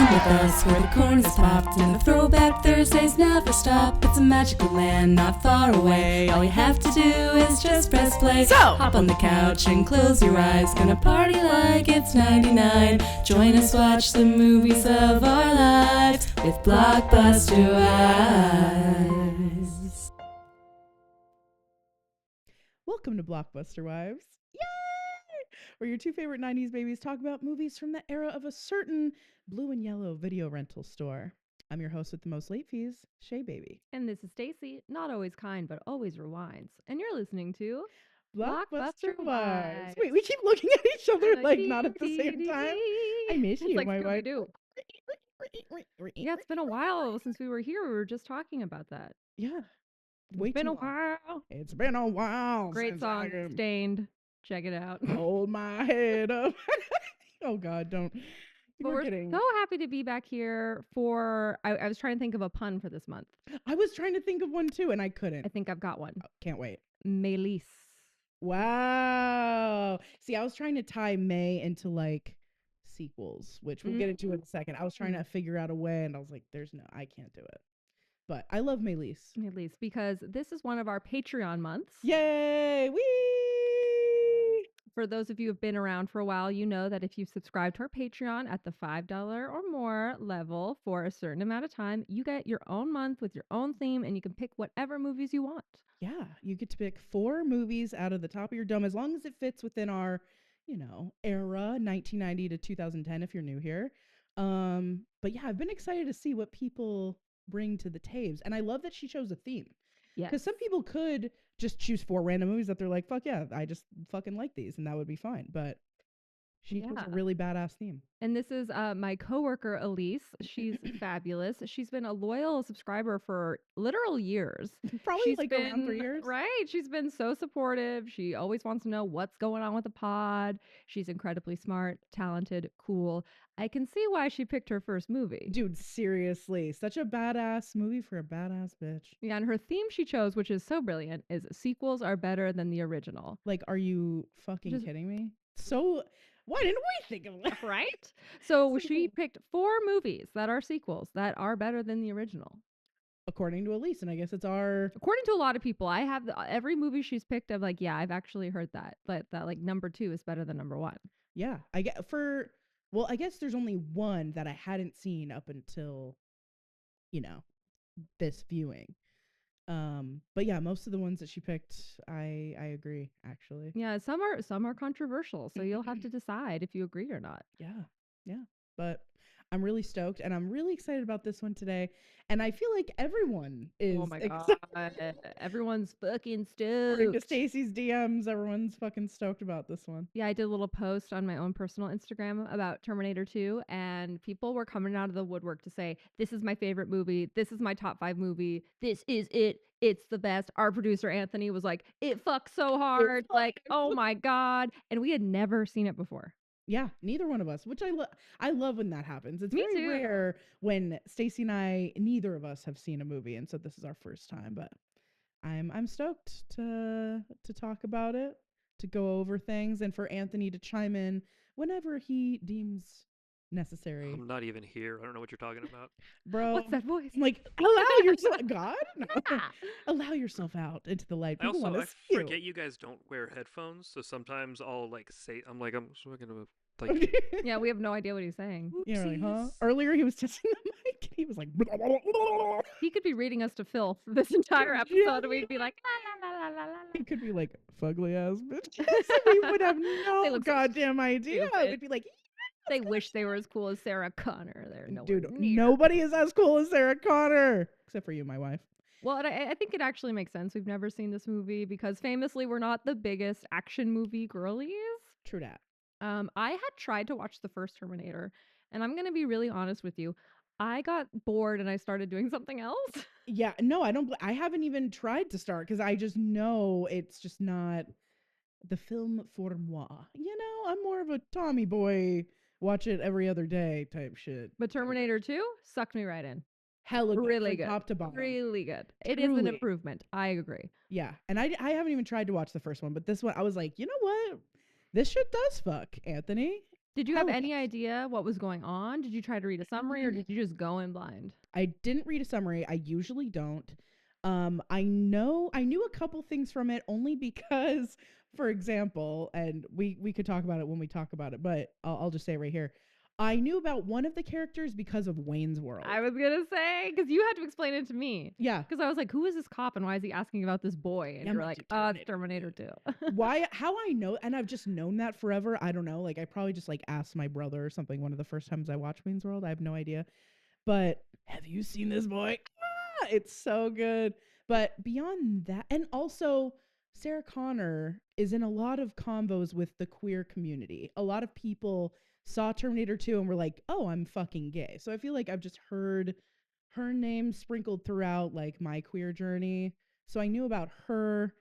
Come with us where the corn is popped and the throwback Thursdays never stop. It's a magical land not far away. All you have to do is just press play. So hop on the couch and close your eyes. Gonna party like it's 99. Join us, watch the movies of our lives with Blockbuster Wives. Welcome to Blockbuster Wives. Yay! Where your two favorite 90s babies talk about movies from the era of a certain blue and yellow video rental store. I'm your host with the most late fees, Shea Baby. And this is Stacy, not always kind, but always rewinds. And you're listening to Blockbuster Blockbuster Wives. Wives. Wait, we keep looking at each other like not at the same time. I miss It's you, like my wife. Scooby-Doo. Yeah, it's been a while since we were here. We were just talking about that. Yeah. It's been a while. It's been a while. Great since song, I Stained. Check it out. hold my head up. Oh God, don't. But we're so happy to be back here for, I was trying to think of a pun for this month. I was trying to think of one too, and I couldn't. I think I've got one. Oh, can't wait. Melis. Wow. See, I was trying to tie May into like sequels, which we'll get into in a second. I was trying to figure out a way, and I was like, I can't do it. But I love Melis. Melis, because this is one of our Patreon months. Yay! Whee! For those of you who have been around for a while, you know that if you subscribe to our Patreon at the $5 or more level for a certain amount of time, you get your own month with your own theme, and you can pick whatever movies you want. Yeah, you get to pick 4 movies out of the top of your dome, as long as it fits within our, era, 1990 to 2010 if you're new here. But yeah, I've been excited to see what people bring to the tables. And I love that she chose a theme. Yeah. Because some people could just choose 4 random movies that they're like, fuck yeah, I just fucking like these, and that would be fine. But she chose a really badass theme. And this is my coworker, Elise. She's fabulous. She's been a loyal subscriber for literal years. Probably around 3 years. Right. She's been so supportive. She always wants to know what's going on with the pod. She's incredibly smart, talented, cool. I can see why she picked her first movie. Dude, seriously. Such a badass movie for a badass bitch. Yeah, and her theme she chose, which is so brilliant, is sequels are better than the original. Like, are you fucking kidding me? So... why didn't we think of that? Right? So she picked 4 movies that are sequels that are better than the original. According to Elise, and I guess it's our... according to a lot of people. I have every movie she's picked, I'm like, yeah, I've actually heard that. But that like number 2 is better than number 1. Yeah. I guess there's only one that I hadn't seen up until, this viewing. But yeah, most of the ones that she picked, I agree, actually. Yeah, some are controversial, so you'll have to decide if you agree or not. Yeah. But I'm really stoked, and I'm really excited about this one today. And I feel like everyone is. Oh my God. Everyone's fucking stoked. According to Stacy's DMs, everyone's fucking stoked about this one. Yeah, I did a little post on my own personal Instagram about Terminator 2, and people were coming out of the woodwork to say, this is my favorite movie. This is my top 5 movie. This is it. It's the best. Our producer, Anthony, was like, it fucks so hard. Like, oh my God. And we had never seen it before. Yeah, neither one of us, which I love when that happens. It's Me very too. rare when Stacy and neither of us have seen a movie, and so this is our first time. But I'm stoked to talk about it, to go over things, and for Anthony to chime in whenever he deems necessary. I'm not even here. I don't know what you're talking about. Bro, What's that voice? I'm like, allow yourself, God, no. Allow yourself out into the light. People I want to see forget you guys don't wear headphones, so sometimes I'll like say, I'm just gonna like. Yeah, we have no idea what he's saying. Yeah, like, huh? Earlier he was testing the mic, and he was like, He could be reading us to filth this entire episode, and we'd be like, la, la, la, la, la, la. He could be like, fugly ass bitch. We would have no goddamn idea. We'd be like, they wish they were as cool as Sarah Connor. They're nowhere dude, near. nobody is as cool as Sarah Connor, except for you, my wife. Well, and I think it actually makes sense. We've never seen this movie because famously we're not the biggest action movie girlies. True that. I had tried to watch the first Terminator, and I'm gonna be really honest with you. I got bored and I started doing something else. Yeah, no, I haven't even tried to start because I just know it's just not the film for moi. I'm more of a Tommy boy, watch it every other day type shit. But Terminator 2 sucked me right in. Hella good, really from good, top to bottom. Really good. It is an improvement. I agree. Yeah, and I haven't even tried to watch the first one, but this one I was like, you know what? This shit does fuck, Anthony. Did you have Hell any yes. idea what was going on? Did you try to read a summary or did you just go in blind? I didn't read a summary. I usually don't. I knew a couple things from it only because, for example, and we could talk about it when we talk about it, but I'll just say it right here. I knew about one of the characters because of Wayne's World. I was gonna say, because you had to explain it to me. Yeah. Because I was like, who is this cop and why is he asking about this boy? And Yeah, you're I'm like, like, it's Terminator 2. Why? How I know? And I've just known that forever. I don't know. Like I probably just like asked my brother or something one of the first times I watched Wayne's World. I have no idea. But have you seen this boy? It's so good. But beyond that, and also Sarah Connor is in a lot of combos with the queer community. A lot of people saw Terminator 2 and were like, "Oh, I'm fucking gay." So I feel like I've just heard her name sprinkled throughout like my queer journey. So I knew about her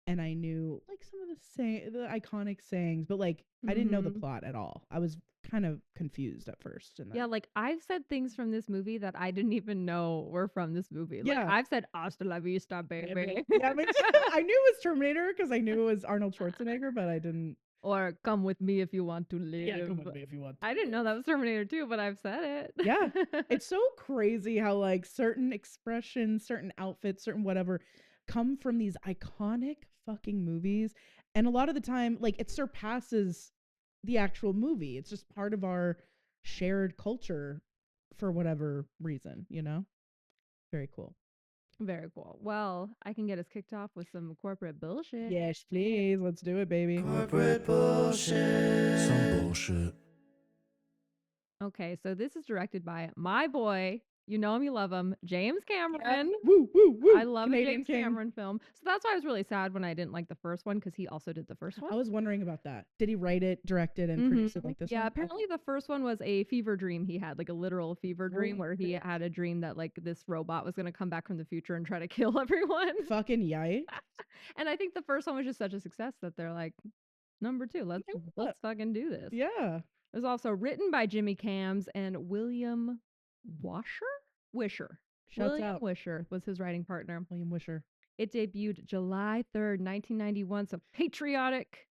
and I knew like some of the iconic sayings, but like I didn't know the Mhm. plot at all. I was kind of confused at first. And Yeah, like I've said things from this movie that I didn't even know were from this movie. Like Yeah. I've said hasta la vista, baby. Yeah, me too. I knew it was Terminator because I knew it was Arnold Schwarzenegger, but I didn't. Or come with me if you want to live. Yeah, come with me if you want. I didn't know that was Terminator 2, but I've said it. Yeah, it's so crazy how like certain expressions, certain outfits, certain whatever come from these iconic fucking movies, and a lot of the time, like it surpasses the actual movie. It's just part of our shared culture for whatever reason, you know. Very cool. Very cool. Well, I can get us kicked off with some corporate bullshit. Yes, please. Let's do it, baby. Corporate bullshit. Some bullshit. Okay, so this is directed by my boy, you know him, you love him, James Cameron. Woo, woo, woo. I love a Canadian James King. Cameron film. So that's why I was really sad when I didn't like the first one because he also did the first one. I was wondering about that. Did he write it, direct it, and produce it like this Yeah, one? apparently the first one was a fever dream he had, like a literal fever dream where he had a dream that like this robot was going to come back from the future and try to kill everyone. Fucking yikes. And I think the first one was just such a success that they're like, number 2, let's fucking do this. Yeah. It was also written by Jimmy Camz and William Wisher. Shouts William out. Wisher was his writing partner. William Wisher. It debuted July 3rd, 1991. So patriotic.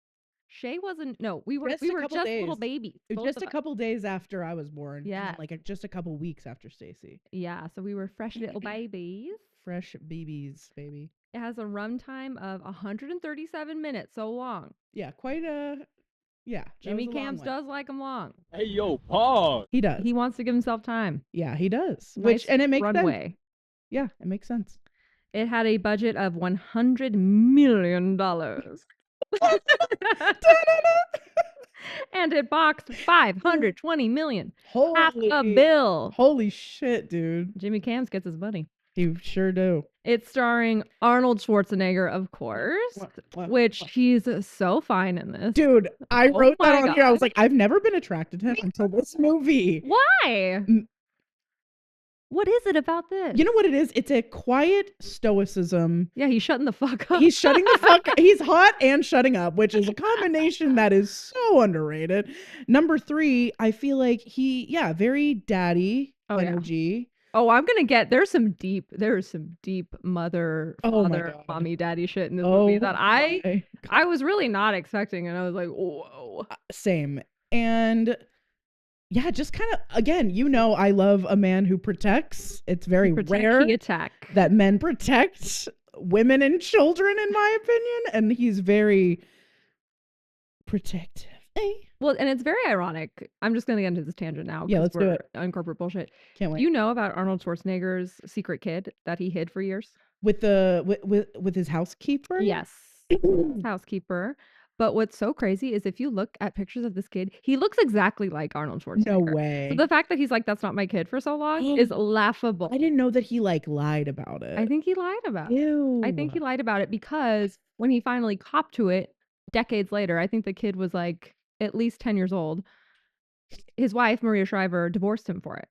Shay wasn't. No, we were Just we a were couple just days. little babies. It was both just of a us. couple days after I was born. Yeah. Like just a couple weeks after Stacy. Yeah, so we were fresh little babies. Fresh babies, baby. It has a runtime of 137 minutes. So long. Yeah, quite a. Yeah. that Jimmy was a long Camz one. does like them long. Hey, yo, pause. He does. He wants to give himself time. Yeah, he does. Nice And it makes sense. runway. Yeah, it makes sense. It had a budget of $100 million. And it boxed 520 million. Half a bill. Holy shit, dude. Jimmy Camz gets his money. You sure do. It's starring Arnold Schwarzenegger, of course, which he's so fine in this. Dude, I Oh wrote that my on here. I was God. like, I've never been attracted to him until this movie. Why? What is it about this? You know what it is? It's a quiet stoicism. Yeah, he's shutting the fuck up. He's shutting the fuck up. He's hot and shutting up, which is a combination that is so underrated. Number 3, I feel like very daddy energy. Oh, I'm gonna get there's some deep mother, Oh my father, God. mommy, daddy shit in this movie that my I was really not expecting, and I was like, whoa. Same. And yeah, just kind of, again, I love a man who protects. It's very rare He attack. that men protect women and children, in my opinion. And he's very protective. Well, and it's very ironic. I'm just gonna get into this tangent now. Yeah, 'cause let's do we're it. on corporate bullshit. Can't Do wait. you know about Arnold Schwarzenegger's secret kid that he hid for years? With his housekeeper? Yes. Housekeeper. But what's so crazy is if you look at pictures of this kid, he looks exactly like Arnold Schwarzenegger. No way. So the fact that he's like, that's not my kid for so long is laughable. I didn't know that he like lied about it. I think he lied about it. Ew. I think he lied about it because when he finally copped to it decades later, I think the kid was like at least 10 years old. His wife, Maria Shriver, divorced him for it.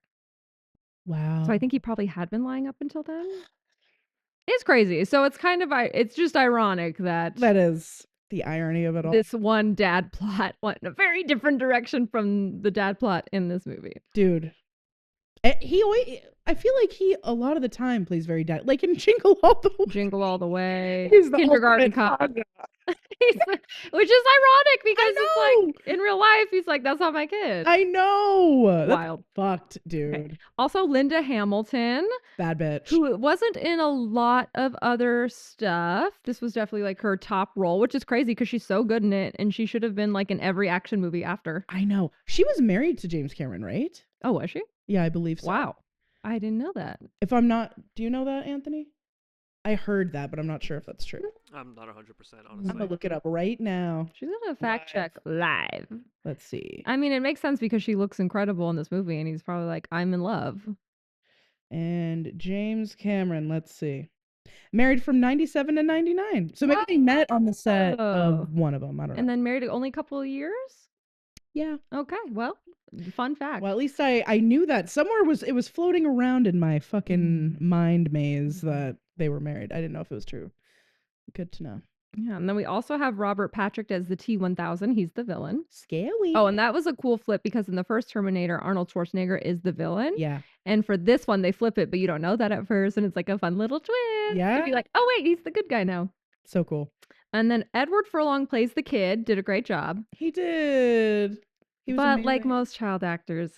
Wow. So I think he probably had been lying up until then. It's crazy. So it's kind of, it's just ironic that that is the irony of it all. this one dad plot went in a very different direction from the dad plot in this movie. Dude, He always, I feel like he a lot of the time plays very dad, like in Jingle All the Way. Jingle All the Way. He's the Kindergarten ultimate Cop. Gaga. Which is ironic because it's know. like in real life he's like, that's not my kid. I know. That's Wild. fucked, dude. Okay. Also, Linda Hamilton, Bad bitch. who wasn't in a lot of other stuff. This was definitely like her top role, which is crazy because she's so good in it, and she should have been like in every action movie after. I know. She was married to James Cameron, right? Oh, was she? Yeah, I believe so. Wow. I didn't know that. If I'm not, do you know that, Anthony? I heard that, but I'm not sure if that's true. I'm not 100% I'm honestly. gonna look it up right now. She's gonna fact check live. Let's see. I mean, it makes sense because she looks incredible in this movie, and he's probably like, I'm in love. And James Cameron, let's see. Married from 97 to 99. So maybe they met on the set of one of them. I don't know. And then married only a couple of years? Yeah. Okay, well, fun fact. Well, at least I knew that somewhere it was floating around in my fucking mind maze that they were married. I didn't know if it was true. Good to know. Yeah, and then we also have Robert Patrick as the T-1000. He's the villain. Scary. Oh, and that was a cool flip because in the first Terminator, Arnold Schwarzenegger is the villain. Yeah. And for this one, they flip it, but you don't know that at first, and it's like a fun little twist. Yeah. You'd be like, oh wait, he's the good guy now. So cool. And then Edward Furlong plays the kid. Did a great job. He did. He was But like amazing. most child actors,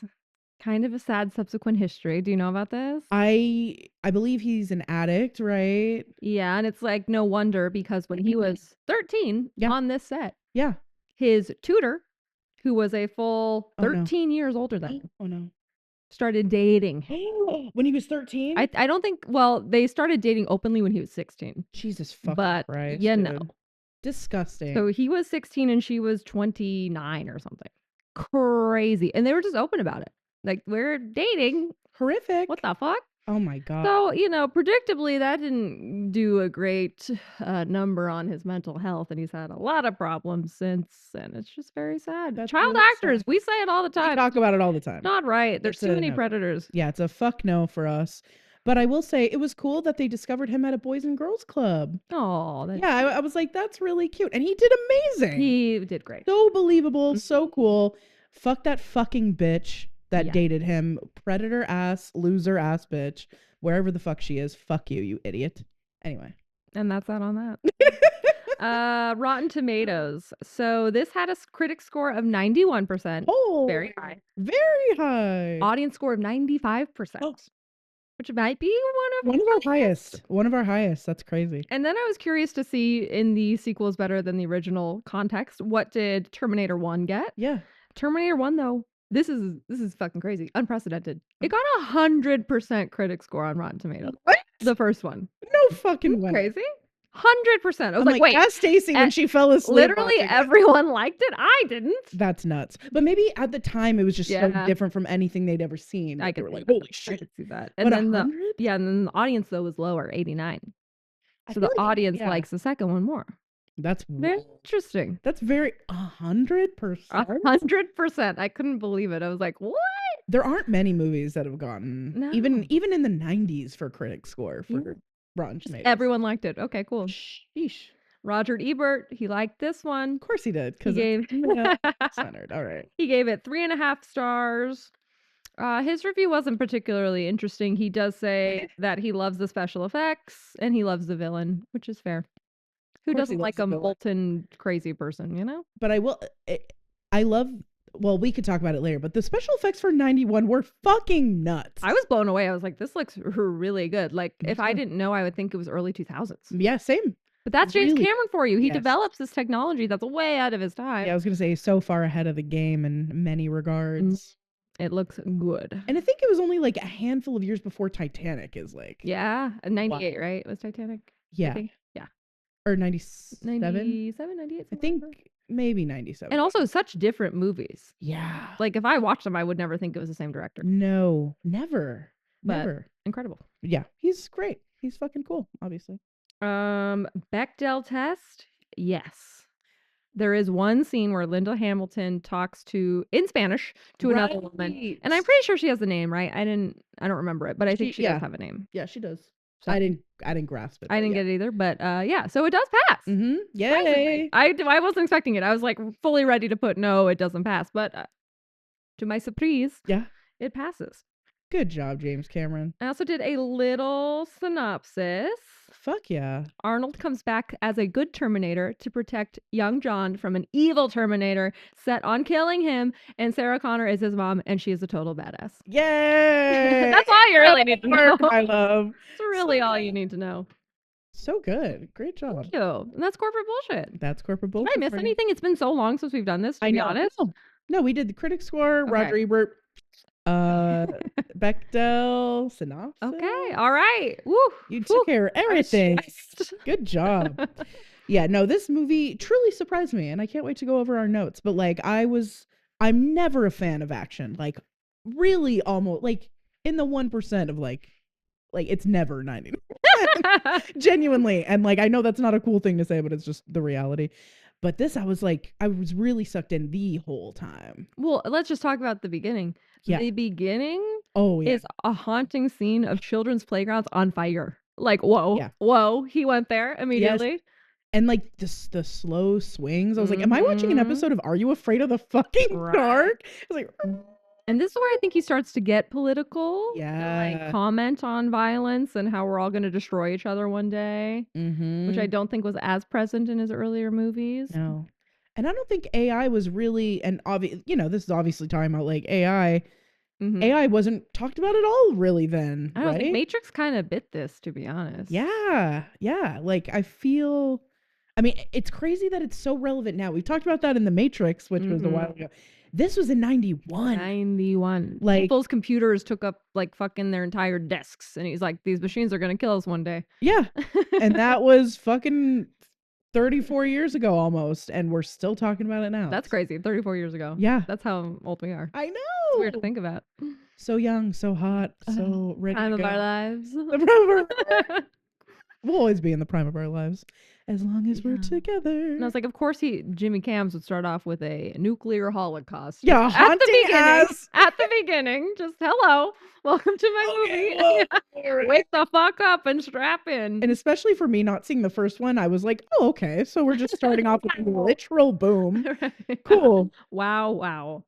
kind of a sad subsequent history. Do you know about this? I believe he's an addict, right? Yeah, and it's like no wonder because when he was 13 Yeah. on this set, Yeah. his tutor, who was a full Oh, no. 13 years older than him, Oh no. started dating him. When he was 13? I don't think, well, they started dating openly when he was 16. Jesus fucking But, Christ. you dude. know. Disgusting. So he was 16 and she was 29 or something. Crazy. And they were just open about it. Like, we're dating. Horrific. What the fuck? Oh my god. So, predictably, that didn't do a great number on his mental health. And he's had a lot of problems since. And it's just very sad. That's Child really actors, sad. we say it all the We time. talk about it all the time. Not right. There's It's too a many no. predators. Yeah, it's a fuck no for us. But I will say it was cool that they discovered him at a Boys and Girls Club. Oh, Yeah, I was like, that's really cute. And he did amazing. he did great. So believable, so cool. Fuck that fucking bitch that Yeah. dated him. Predator ass, loser ass bitch. Wherever the fuck she is. Fuck you, you idiot. Anyway. And that's that on that. Rotten Tomatoes. So this had a critic score of 91%. Oh, Very high. Very high. Audience score of 95%. Oh. Which might be One of our highest. One of our highest. That's crazy. And then I was curious to see in the sequels better than the original context. What did Terminator 1 get? Yeah. Terminator 1, though, this is fucking crazy. Unprecedented. It got 100% critic score on Rotten Tomatoes. What? The first one. No fucking way. Crazy? 100%. I was I'm like, wait. ask Stacy when and she fell asleep. Literally watching it. everyone liked it. I didn't. That's nuts. But maybe at the time it was just so Yeah. different from anything they'd ever seen. I They could were see like, that. holy I shit. could see that. But And then 100? and then the audience though was lower, 89. I So feel the like- audience yeah. likes the second one more. That's Very interesting. That's very 100%. 100%. I couldn't believe it. I was like, what? There aren't many movies that have gotten No. even in the 90s for critic score for Rotten Tomatoes. Everyone liked it. Okay, cool. Sheesh. Roger Ebert, he liked this one. Of course he did. He Because gave centered. All right. he gave it 3.5 stars. His review wasn't particularly interesting. He does say that he loves the special effects and he loves the villain, which is fair. Who course he doesn't loves like the a villain. molten crazy person, you know? But I love. Well, we could talk about it later. But the special effects for 91 were fucking nuts. I was blown away. I was like, this looks really good. Like, Me if I too. didn't know, I would think it was early 2000s. Yeah, same. But that's James Really? Cameron for you. He Yes. develops this technology that's way out of his time. Yeah, I was gonna say so far ahead of the game in many regards. It looks good. And I think it was only like a handful of years before Titanic is like. Yeah, 98, right? Was Titanic? I Yeah. think. Yeah. Or 97? 97, 98. I somewhere around there. think maybe 97. And also such different movies. yeah. Like if I watched them, I would never think it was the same director. No, never. But- Never. Incredible. Yeah, he's great. He's fucking cool, obviously. Bechdel test. Yes. There is one scene where Linda Hamilton talks in Spanish to another woman. And I'm pretty sure she has a name, right? I don't remember it, but I think she yeah. does have a name. Yeah, she does. So- I didn't grasp it. I didn't get it either, but yeah, so it does pass. Mm-hmm. Yay. I wasn't expecting it. I was like fully ready to put no, it doesn't pass, but to my surprise, Yeah. it passes. Good job, James Cameron. I also did a little synopsis. Fuck yeah. Arnold comes back as a good Terminator to protect young John from an evil Terminator set on killing him, and Sarah Connor is his mom, and she is a total badass. Yay! That's all you really need to know. My love. That's really all you need to know. So good. Great job. Thank you. And that's corporate bullshit. That's corporate bullshit. Did I miss for you. anything? It's been so long since we've done this, to be honest. No, we did the critic score, Okay. Roger Ebert, Bechdel, synopsis. Okay. All right. Woo. You took care of everything. stressed. Good job. Yeah, no, this movie truly surprised me, and I can't wait to go over our notes. But like, I'm never a fan of action. Like, really, almost like in the 1% of like it's never 90. Genuinely, and like I know that's not a cool thing to say, but it's just the reality. But this, I was really sucked in the whole time. Well, let's just talk about the beginning. Yeah. The beginning Oh yeah. is a haunting scene of children's playgrounds on fire. Like, whoa, Yeah. whoa, he went there immediately. And like the slow swings. I was like, am I watching an episode of Are You Afraid of the Fucking Dark? I was like, and this is where I think he starts to get political. yeah. Like comment on violence and how we're all going to destroy each other one day, which I don't think was as present in his earlier movies. No. And I don't think AI was really, and this is obviously talking about like AI. AI wasn't talked about at all really then. I don't right? think Matrix kind of bit this, to be honest. Yeah. Yeah. Like I feel, it's crazy that it's so relevant now. We've talked about that in The Matrix, which was a while ago. This was in 91. 91. Like people's computers took up like fucking their entire desks. And he's like, these machines are going to kill us one day. Yeah. And that was fucking 34 years ago almost. And we're still talking about it now. That's crazy. 34 years ago. Yeah. That's how old we are. I know. It's weird to think about. So young, so hot, so ready Time to of go. our lives. The prime of our lives. We'll always be in the prime of our lives as long as we're together. And I was like, of course Jimmy Camz would start off with a nuclear holocaust. Yeah, at the haunting beginning. ass. At the beginning. Just hello. Welcome to my movie. Well, Wake the fuck up and strap in. and especially for me not seeing the first one, I was like, oh, okay. So we're just starting off with a literal boom. Cool. Wow.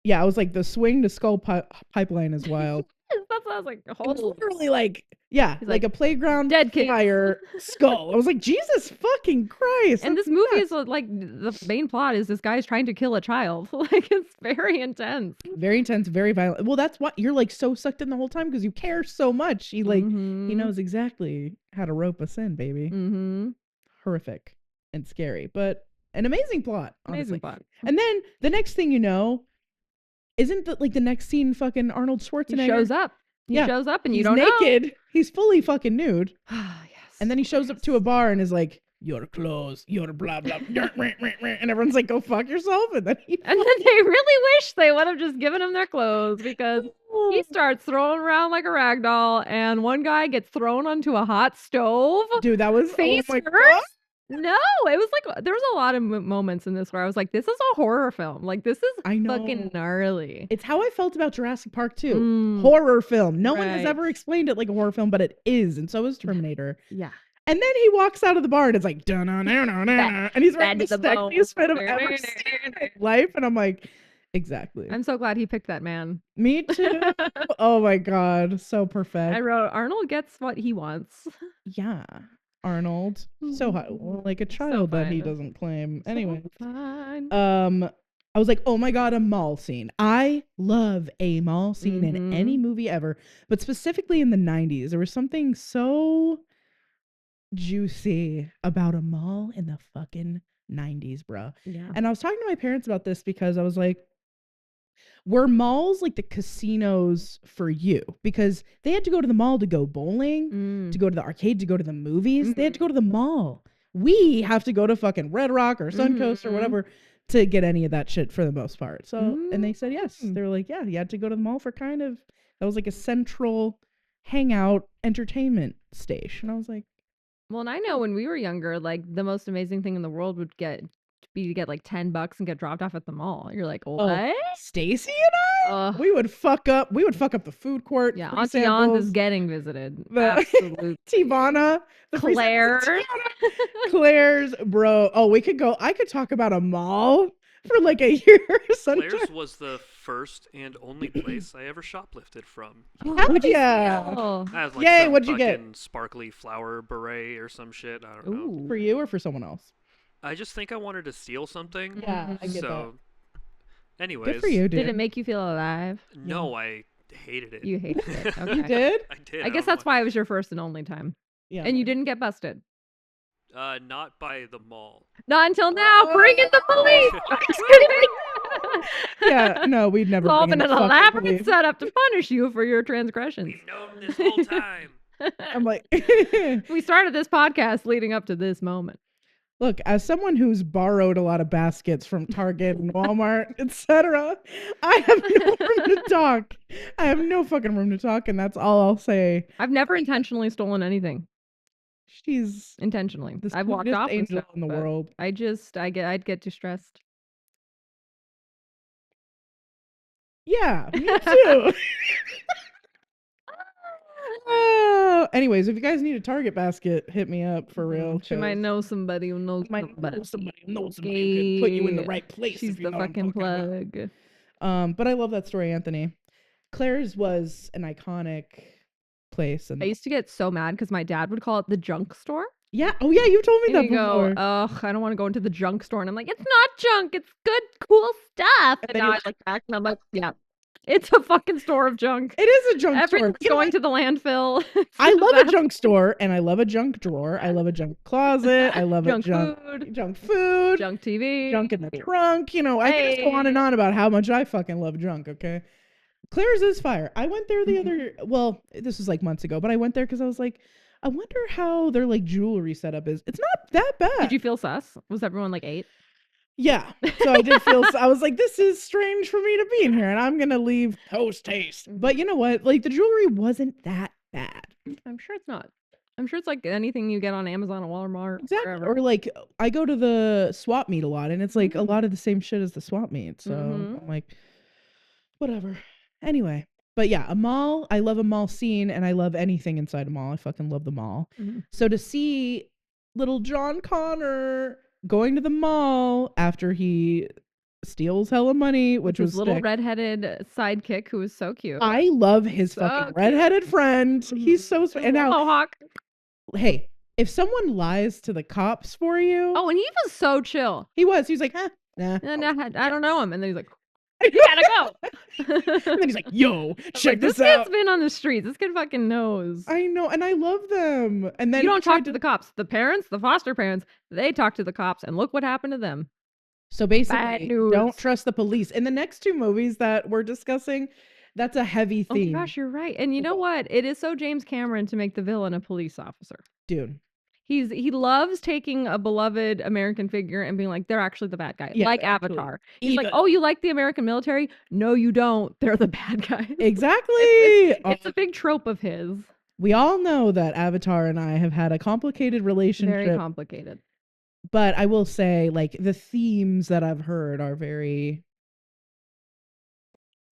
Yeah, I was like, the swing to skull pipeline is wild. That's what I was like. It was Holy. literally like, yeah, He's like like, a playground dead kids. fire skull. I was like, Jesus fucking Christ. And that's this movie nuts. is like the main plot is this guy's trying to kill a child. Like it's very intense. Very intense, very violent. Well, that's what you're like so sucked in the whole time because you care so much. He knows exactly how to rope us in, baby. Horrific and scary, but an amazing plot. Honestly. Amazing plot. And then the next thing you know, isn't the next scene fucking Arnold Schwarzenegger He shows up. He Yeah. shows up and you He's don't know. naked. He's fully fucking nude. Yes. And then he shows up to a bar and is like, "Your clothes, your blah blah," and everyone's like, "Go fuck yourself." And then And then they really wish they would have just given him their clothes because he starts throwing around like a rag doll, and one guy gets thrown onto a hot stove. dude, that was Face oh my first? God. No, it was like there was a lot of moments in this where I was like, "This is a horror film. Like this is I know. fucking gnarly." It's how I felt about Jurassic Park too. Mm, Horror film. No one has right. ever explained it like a horror film, but it is, and so is Terminator. yeah. And then he walks out of the bar and it's like, and he's wearing the sexiest fit I've ever seen in my life, and I'm like, exactly. I'm so glad he picked that man. Me too. Oh my God, so perfect. I wrote Arnold gets what he wants. Yeah, Arnold, so hot, like a child that he fine. doesn't claim. Anyway, Fine. I was like, oh my God, a mall scene. I love a mall scene in any movie ever, but specifically in the 90s, there was something so juicy about a mall in the fucking 90s, bro. Yeah. And I was talking to my parents about this because I was like, were malls like the casinos for you? Because they had to go to the mall to go bowling, to go to the arcade, to go to the movies. They had to go to the mall. We have to go to fucking Red Rock or Suncoast or whatever to get any of that shit for the most part. So, and they said yes. They were like, yeah, you had to go to the mall for kind of, that was like a central hangout entertainment station. I was like, Well, and I know when we were younger, like the most amazing thing in the world would be to get like $10 and get dropped off at the mall. You're like, what? Stacy and I, we would fuck up the food court. Yeah, free Auntie samples, Aunt is getting visited. the Absolute. Tivana, the free samples Claire. of Tivana. Claire's, bro. Oh, I could talk about a mall for like a year. Claire's was the first and only place I ever shoplifted from. What'd you yeah. steal? I had like Yay, some what'd you get? fucking sparkly flower beret or some shit. I don't know. Ooh. For you or for someone else? I just think I wanted to steal something. Yeah, I get So, that. anyways. Good for you, dude. Did it make you feel alive? No, I hated it. You hated it. Okay. You did? I did. I guess that's why it was your first and only time. Yeah. And you didn't get busted. Not by the mall. Not until now. Bring in the police. Yeah, no, we'd never It's all bring in been the an fucking elaborate police. setup to punish you for your transgressions. We've known this whole time. I'm like, We started this podcast leading up to this moment. look, as someone who's borrowed a lot of baskets from Target and Walmart, etc., I have no room to talk. I have no fucking room to talk, and that's all I'll say. I've never intentionally stolen anything. She's Intentionally. the I've walked sweetest off with angel stuff, in the but world. I'd get distressed. Yeah, me too. Anyways, if you guys need a Target basket, hit me up for real. She might 'cause know somebody who knows you might somebody. know somebody who knows somebody who can put you in the Okay. right place. She's if you the know what I'm fucking talking about. plug. But I love that story, Anthony. Claire's was an iconic place, and I used to get so mad because my dad would call it the junk store. yeah, oh yeah, you told me And that he'd go, before. ugh, I don't want to go into the junk store. And I'm like, it's not junk. It's good, cool stuff. And And then now you- I look back and I'm like, yeah, it's a fucking store of junk. It is a junk store. Everything's You know, going to the landfill. I love a That's junk store, and I love a junk drawer. I love a junk closet. I love junk a junk food, junk food, junk TV. junk in the trunk. You know, I can just go on and on about how much I fucking love junk. Okay, Claire's is fire. I went there the other. Well, this was like months ago, but I went there because I was like, I wonder how their like jewelry setup is. It's not that bad. Did you feel sus? Was everyone like 8? Yeah. So I did feel. I was like, this is strange for me to be in here, and I'm gonna leave post haste. But you know what? Like the jewelry wasn't that bad. I'm sure it's not. I'm sure it's like anything you get on Amazon or Walmart. Exactly. Wherever. Or like I go to the swap meet a lot, and it's like a lot of the same shit as the swap meet. So Mhm. I'm like, whatever. Anyway, but yeah, a mall. I love a mall scene, and I love anything inside a mall. I fucking love the mall. Mhm. So to see little John Connor going to the mall after he steals hella money, which His was little sick. redheaded sidekick who was so cute. I love his So fucking cute. redheaded friend. He's so sweet. And now, Mohawk. hey, if someone lies to the cops for you, Oh, and he was so chill. he was like, huh, nah. And I don't know him. And then he's like, you gotta go. And then he's like, yo, check this this out. kid's been on the streets. This kid fucking knows. I know, and I love them. And then You he don't talk tried to the cops. The parents, the foster parents, they talk to the cops. And look what happened to them. So basically, news. don't trust the police. In the next two movies that we're discussing, that's a heavy Oh my theme. gosh, you're right. And you know what? It is so James Cameron to make the villain a police officer. Dude. He loves taking a beloved American figure and being like, they're actually the bad guy. Yeah, like actually. Avatar. He's like, Even- oh, you like the American military? No, you don't. They're the bad guys. Exactly. It's a big trope of his. We all know that Avatar and I have had a complicated relationship. Very complicated. But I will say, like, the themes that I've heard are very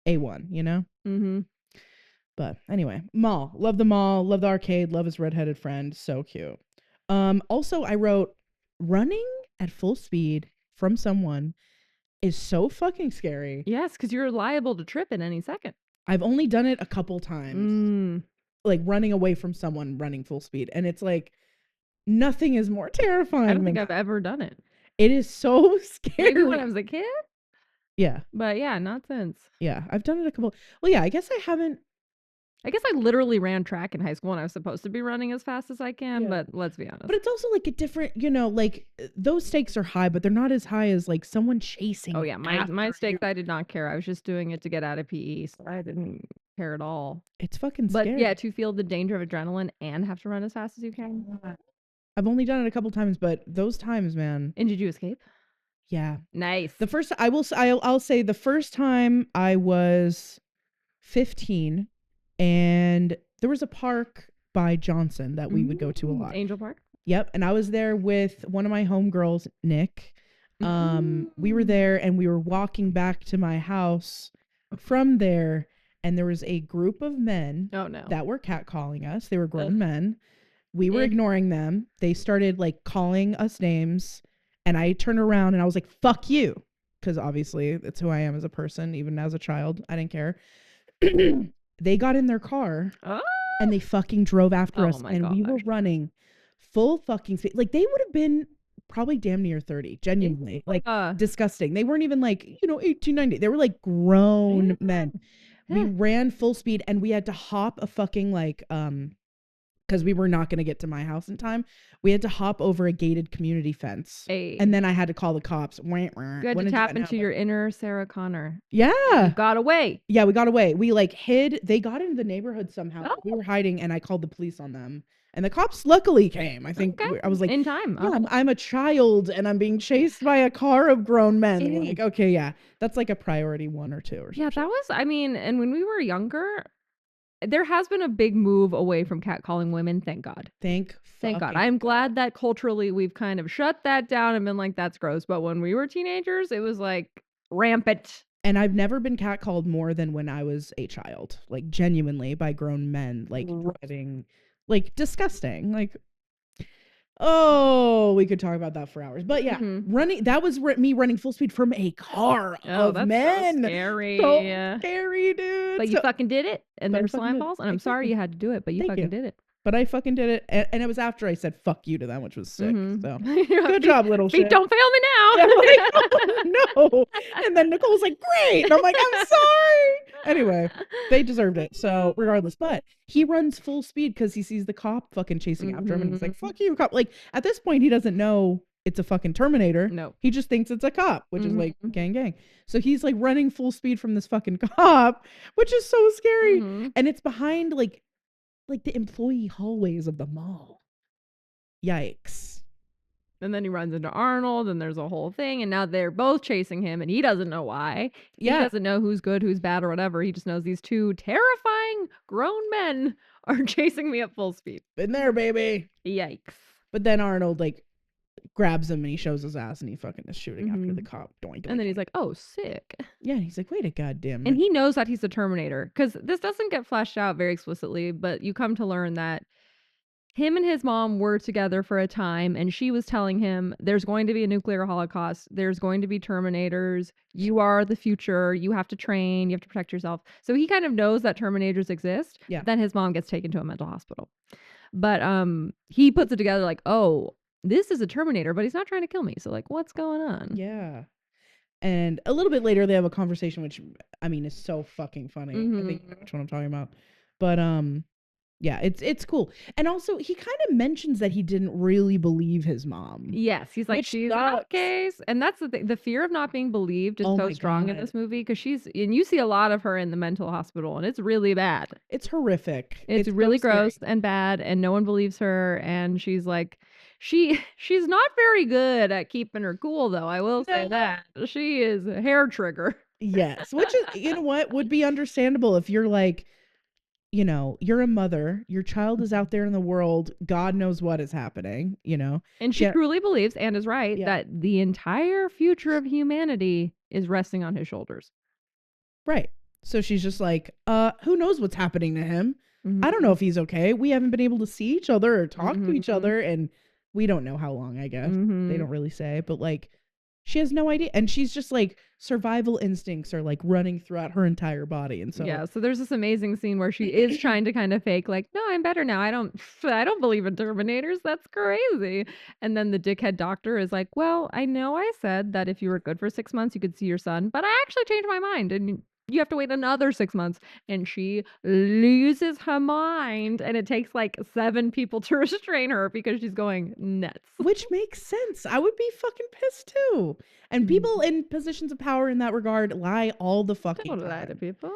A1, you know? Mm-hmm. But anyway, mall. Love the mall. Love the arcade. Love his redheaded friend. So cute. Also, I wrote, running at full speed from someone is so fucking scary. Yes, because you're liable to trip at any second. I've only done it a couple times. Like running away from someone running full speed. And it's like, nothing is more terrifying I don't than think I've ever done it. it is so scary. Maybe when I was a kid, Yeah. but yeah, not since. Yeah. I've done it a couple. Well, yeah, I guess I haven't. I guess I literally ran track in high school and I was supposed to be running as fast as I can, Yeah. but let's be honest. But it's also like a different, you know, like those stakes are high, but they're not as high as like someone chasing. Oh yeah, my after stakes, you. I did not care. I was just doing it to get out of PE, so I didn't care at all. It's fucking But scary. yeah, to feel the danger of adrenaline and have to run as fast as you can. I've only done it a couple times, but those times, man. And did you escape? Yeah. Nice. The first, I'll say the first time I was 15 and there was a park by Johnson that we would go to a lot. Angel Park. Yep. And I was there with one of my homegirls, Nick. We were there and we were walking back to my house from there. And there was a group of men Oh no. that were catcalling us. They were grown Ugh. men. We were Eh. ignoring them. They started like calling us names. And I turned around and I was like, fuck you. because obviously it's who I am as a person. Even as a child, I didn't care. They got in their car and they fucking drove after us, my and we were gosh. running full fucking speed. Like, they would have been probably damn near 30, genuinely. Like, disgusting. They weren't even like, 18, 19. They were like grown men. We ran full speed, and we had to hop a fucking like because we were not going to get to my house in time. We had to hop over a gated community fence. And then I had to call the cops. You had to tap into your inner Sarah Connor. Yeah. You got away. Yeah, we got away. We like hid. They got into the neighborhood somehow. We were hiding, and I called the police on them. And the cops luckily came. I think I was like, in time. Yeah, I'm a child, and I'm being chased by a car of grown men. And like, okay, yeah, that's like a priority 1 or 2 or something. Yeah, that was, I mean, and when we were younger, there has been a big move away from catcalling women. Thank God. Thank God. I'm glad that culturally we've kind of shut that down and been like, that's gross. But when we were teenagers, it was like rampant. And I've never been catcalled more than when I was a child, like genuinely by grown men, like driving, like disgusting. Like, oh, we could talk about that for hours. But yeah, running, that was me running full speed from a car of men. So scary. So scary, dude. But you fucking did it. And they're slime balls. And I'm sorry you had to do it, but you fucking did it. But I fucking did it. And it was after I said fuck you to them, which was sick. So good job, little shit. Don't fail me now. Yeah, like, no. And then Nicole's like, great. And I'm like, I'm sorry. Anyway, they deserved it. So regardless, but he runs full speed because he sees the cop fucking chasing after him. And he's like, fuck you, cop. Like, at this point, he doesn't know it's a fucking Terminator. No. He just thinks it's a cop, which is like gang. So he's like running full speed from this fucking cop, which is so scary. And it's behind like the employee hallways of the mall. Yikes. And then he runs into Arnold, and there's a whole thing, and now they're both chasing him, and he doesn't know why. He doesn't know who's good, who's bad, or whatever. He just knows these two terrifying grown men are chasing me at full speed. Been there, baby. Yikes. But then Arnold like grabs him and he shows his ass and he fucking is shooting after the cop. Doink, and then he's like, oh, sick. Yeah, and he's like, wait a goddamn minute. And he knows that he's the Terminator, because this doesn't get fleshed out very explicitly, but you come to learn that him and his mom were together for a time, and she was telling him there's going to be a nuclear holocaust, there's going to be Terminators, you are the future, you have to train, you have to protect yourself. So he kind of knows that Terminators exist. Yeah. Then his mom gets taken to a mental hospital. But he puts it together like, oh, this is a Terminator, but he's not trying to kill me. So like, what's going on? Yeah. And a little bit later they have a conversation, which I mean is so fucking funny. I think you know which one I'm talking about. But yeah, it's cool. And also he kind of mentions that he didn't really believe his mom. Yes, he's like, she's not case. And that's the thing. The fear of not being believed is so strong in this movie, because and you see a lot of her in the mental hospital, and it's really bad. It's horrific. It's really gross and bad, and no one believes her. And she's like, she's not very good at keeping her cool, though. I will say that. She is a hair trigger. Yes, which is, you know what, would be understandable if you're like, you know, you're a mother, your child is out there in the world, God knows what is happening, you know. And she truly believes, and is right, that the entire future of humanity is resting on his shoulders. Right. So she's just like, who knows what's happening to him? I don't know if he's okay. We haven't been able to see each other or talk to each other, and we don't know how long, I guess. They don't really say, but like, she has no idea. And she's just like, survival instincts are like running throughout her entire body. And so yeah, so there's this amazing scene where she is trying to kind of fake like, no, I'm better now. I don't believe in Terminators. That's crazy. And then the dickhead doctor is like, well, I know I said that if you were good for 6 months, you could see your son, but I actually changed my mind, and you have to wait another 6 months. And she loses her mind, and it takes like 7 people to restrain her because she's going nuts. Which makes sense. I would be fucking pissed too. And people in positions of power in that regard lie all the fucking time. Don't lie to people.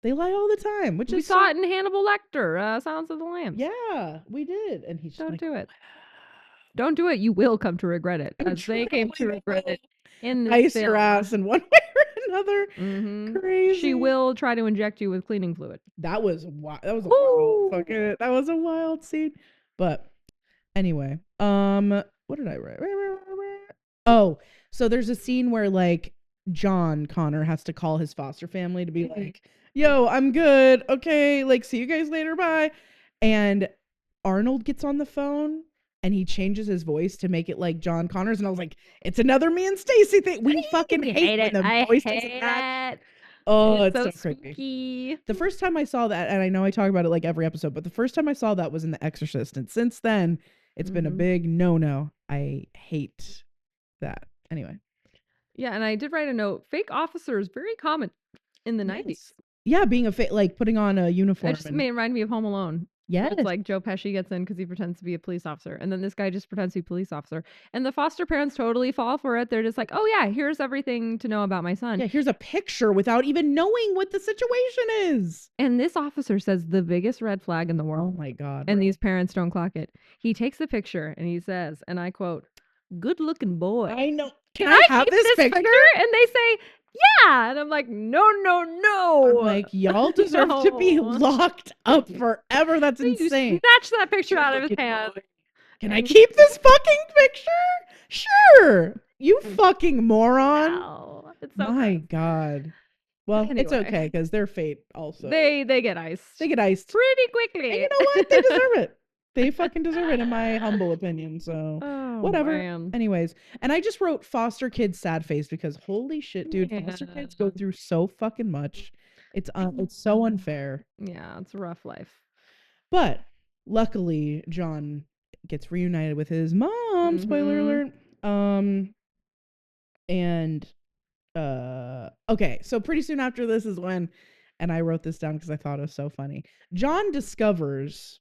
They lie all the time, which we saw it in Hannibal Lecter, Silence of the Lambs. Yeah, we did. And he's don't like, do it. Don't do it. You will come to regret it, as they came to regret it in this ice film. your ass in one way or another. Crazy. She will try to inject you with cleaning fluid. That was wild. That was a wild fucking. That was a wild scene. But anyway, what did I write? Oh, so there's a scene where like John Connor has to call his foster family to be like, "Yo, I'm good. Okay, like see you guys later. Bye." And Arnold gets on the phone and he changes his voice to make it like John Connor's, and I was like, it's another me and Stacy thing. We fucking hate when the voice doesn't match. Oh, it's so creepy. Spooky. The first time I saw that, and I know I talk about it like every episode, but the first time I saw that was in The Exorcist, and since then it's been a big no. I hate that. Anyway. Yeah, and I did write a note. Fake officers, very common in the 90s. Yeah, being a like putting on a uniform. It just made remind me of Home Alone. Yes. It's like Joe Pesci gets in because he pretends to be a police officer. And then this guy just pretends to be a police officer. And the foster parents totally fall for it. They're just like, oh yeah, here's everything to know about my son. Yeah, here's a picture without even knowing what the situation is. And this officer says the biggest red flag in the world. Oh my God. And these parents don't clock it. He takes the picture and he says, and I quote, "Good looking boy." I know. Can I have keep this picture? And they say, yeah. And I'm like, no. I'm like, y'all deserve to be locked up forever. That's insane. Snatch that picture out of his hand. Can I keep this fucking picture? Sure. You fucking moron. Wow. It's so My gross. God. Well, it's Anyway. okay because they're fate also. They get iced. They get iced. Pretty quickly. And you know what? They deserve it. They fucking deserve it in my humble opinion. So whatever. Man. Anyways, and I just wrote foster kids sad face because holy shit, dude, foster kids go through so fucking much. It's so unfair. Yeah, it's a rough life. But luckily, John gets reunited with his mom. Spoiler alert. And okay, so pretty soon after this is when, and I wrote this down because I thought it was so funny. John discovers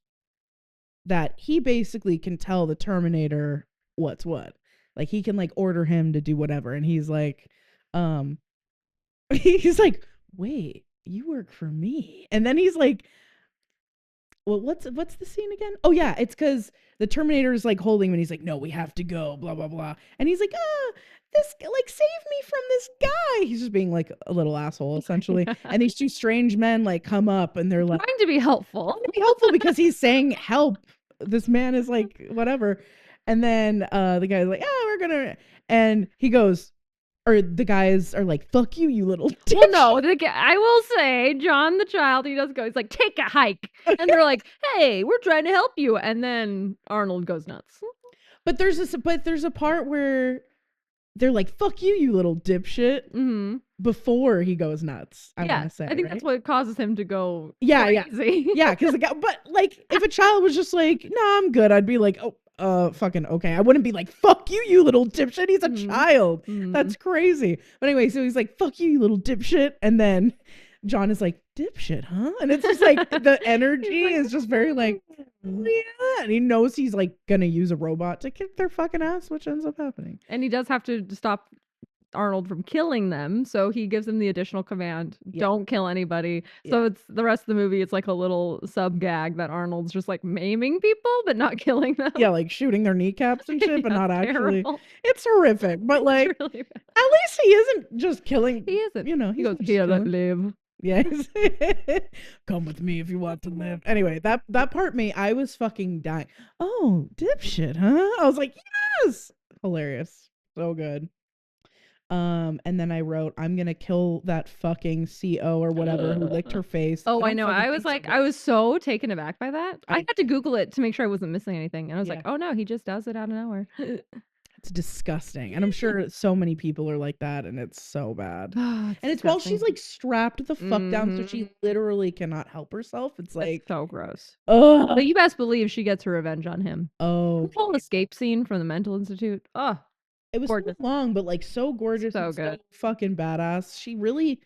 that he basically can tell the Terminator what's what. Like he can like order him to do whatever. And he's like, wait, you work for me. And then he's like, well, what's the scene again? Oh yeah, it's because the Terminator is like holding him and he's like, no, we have to go, blah, blah, blah. And he's like, this, like, save me from this guy. He's just being like a little asshole, essentially. And these two strange men like come up and they're like, Trying to be helpful. because he's saying help. This man is like, whatever. And then the guy's like, we're gonna, and he goes, or the guys are like, fuck you, you little bitch. Well, no, I will say, John the child, he does go, he's like, take a hike. And they're like, hey, we're trying to help you. And then Arnold goes nuts. But there's a part where they're like, fuck you, you little dipshit. Before he goes nuts, I want to say. I think that's what causes him to go crazy. Yeah, because the guy, but like, if a child was just like, nah, I'm good, I'd be like, fucking okay. I wouldn't be like, fuck you, you little dipshit. He's a child. That's crazy. But anyway, so he's like, fuck you, you little dipshit. And then John is like, dipshit, huh? And it's just like, the energy is just very like, yeah. And he knows he's like gonna use a robot to kick their fucking ass, which ends up happening. And he does have to stop Arnold from killing them, so he gives him the additional command, don't kill anybody. So it's the rest of the movie, it's like a little sub gag that Arnold's just like maiming people but not killing them. Yeah, like shooting their kneecaps and shit, but not actually. Terrible. It's horrific, but like Really bad. at least he isn't just killing. He isn't. You know, He goes, here, let live. Yes. Come with me if you want to live. Anyway, that part I was fucking dying. Oh, dipshit, huh? I was like, yes. Hilarious. So good. And then I wrote, I'm gonna kill that fucking CO or whatever who licked her face. Oh, I know. I was like, I was so taken aback by that. I had to Google it to make sure I wasn't missing anything. And I was like, oh no, he just does it out of nowhere. It's disgusting. And I'm sure so many people are like that, and it's so bad. And it's while she's like strapped the fuck down, so she literally cannot help herself. It's like so gross. Oh, But you best believe she gets her revenge on him. Oh, The whole escape scene from the mental institute. Oh, it was so long, but like so gorgeous, So and good. so fucking badass. She really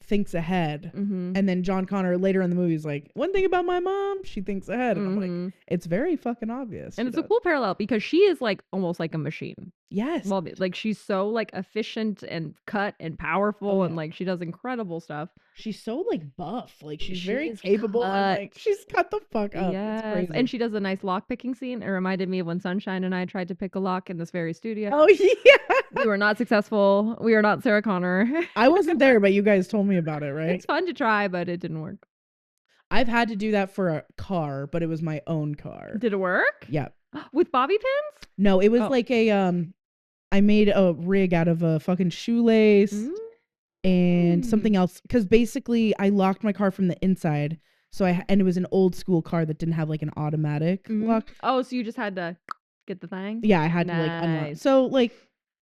thinks ahead. And then John Connor later in the movie is like, one thing about my mom, she thinks ahead. And I'm like, it's very fucking obvious. And it's a cool parallel because she is like almost like a machine. Yes. Well, like she's so like efficient and cut and powerful and like she does incredible stuff. She's so like buff. Like she's She very is capable. And, like she's cut the fuck up. Yes. It's crazy. And she does a nice lock picking scene. It reminded me of when Sunshine and I tried to pick a lock in this very studio. Oh yeah. We were not successful. We are not Sarah Connor. I wasn't there, but you guys told me about it, right? It's fun to try, but it didn't work. I've had to do that for a car, but it was my own car. Did it work? Yeah. With bobby pins? No, it was like a I made a rig out of a fucking shoelace and something else, because basically I locked my car from the inside. So and it was an old school car that didn't have like an automatic lock. Oh, so you just had to get the thing? Yeah, I had to like unlock. Nice. So like,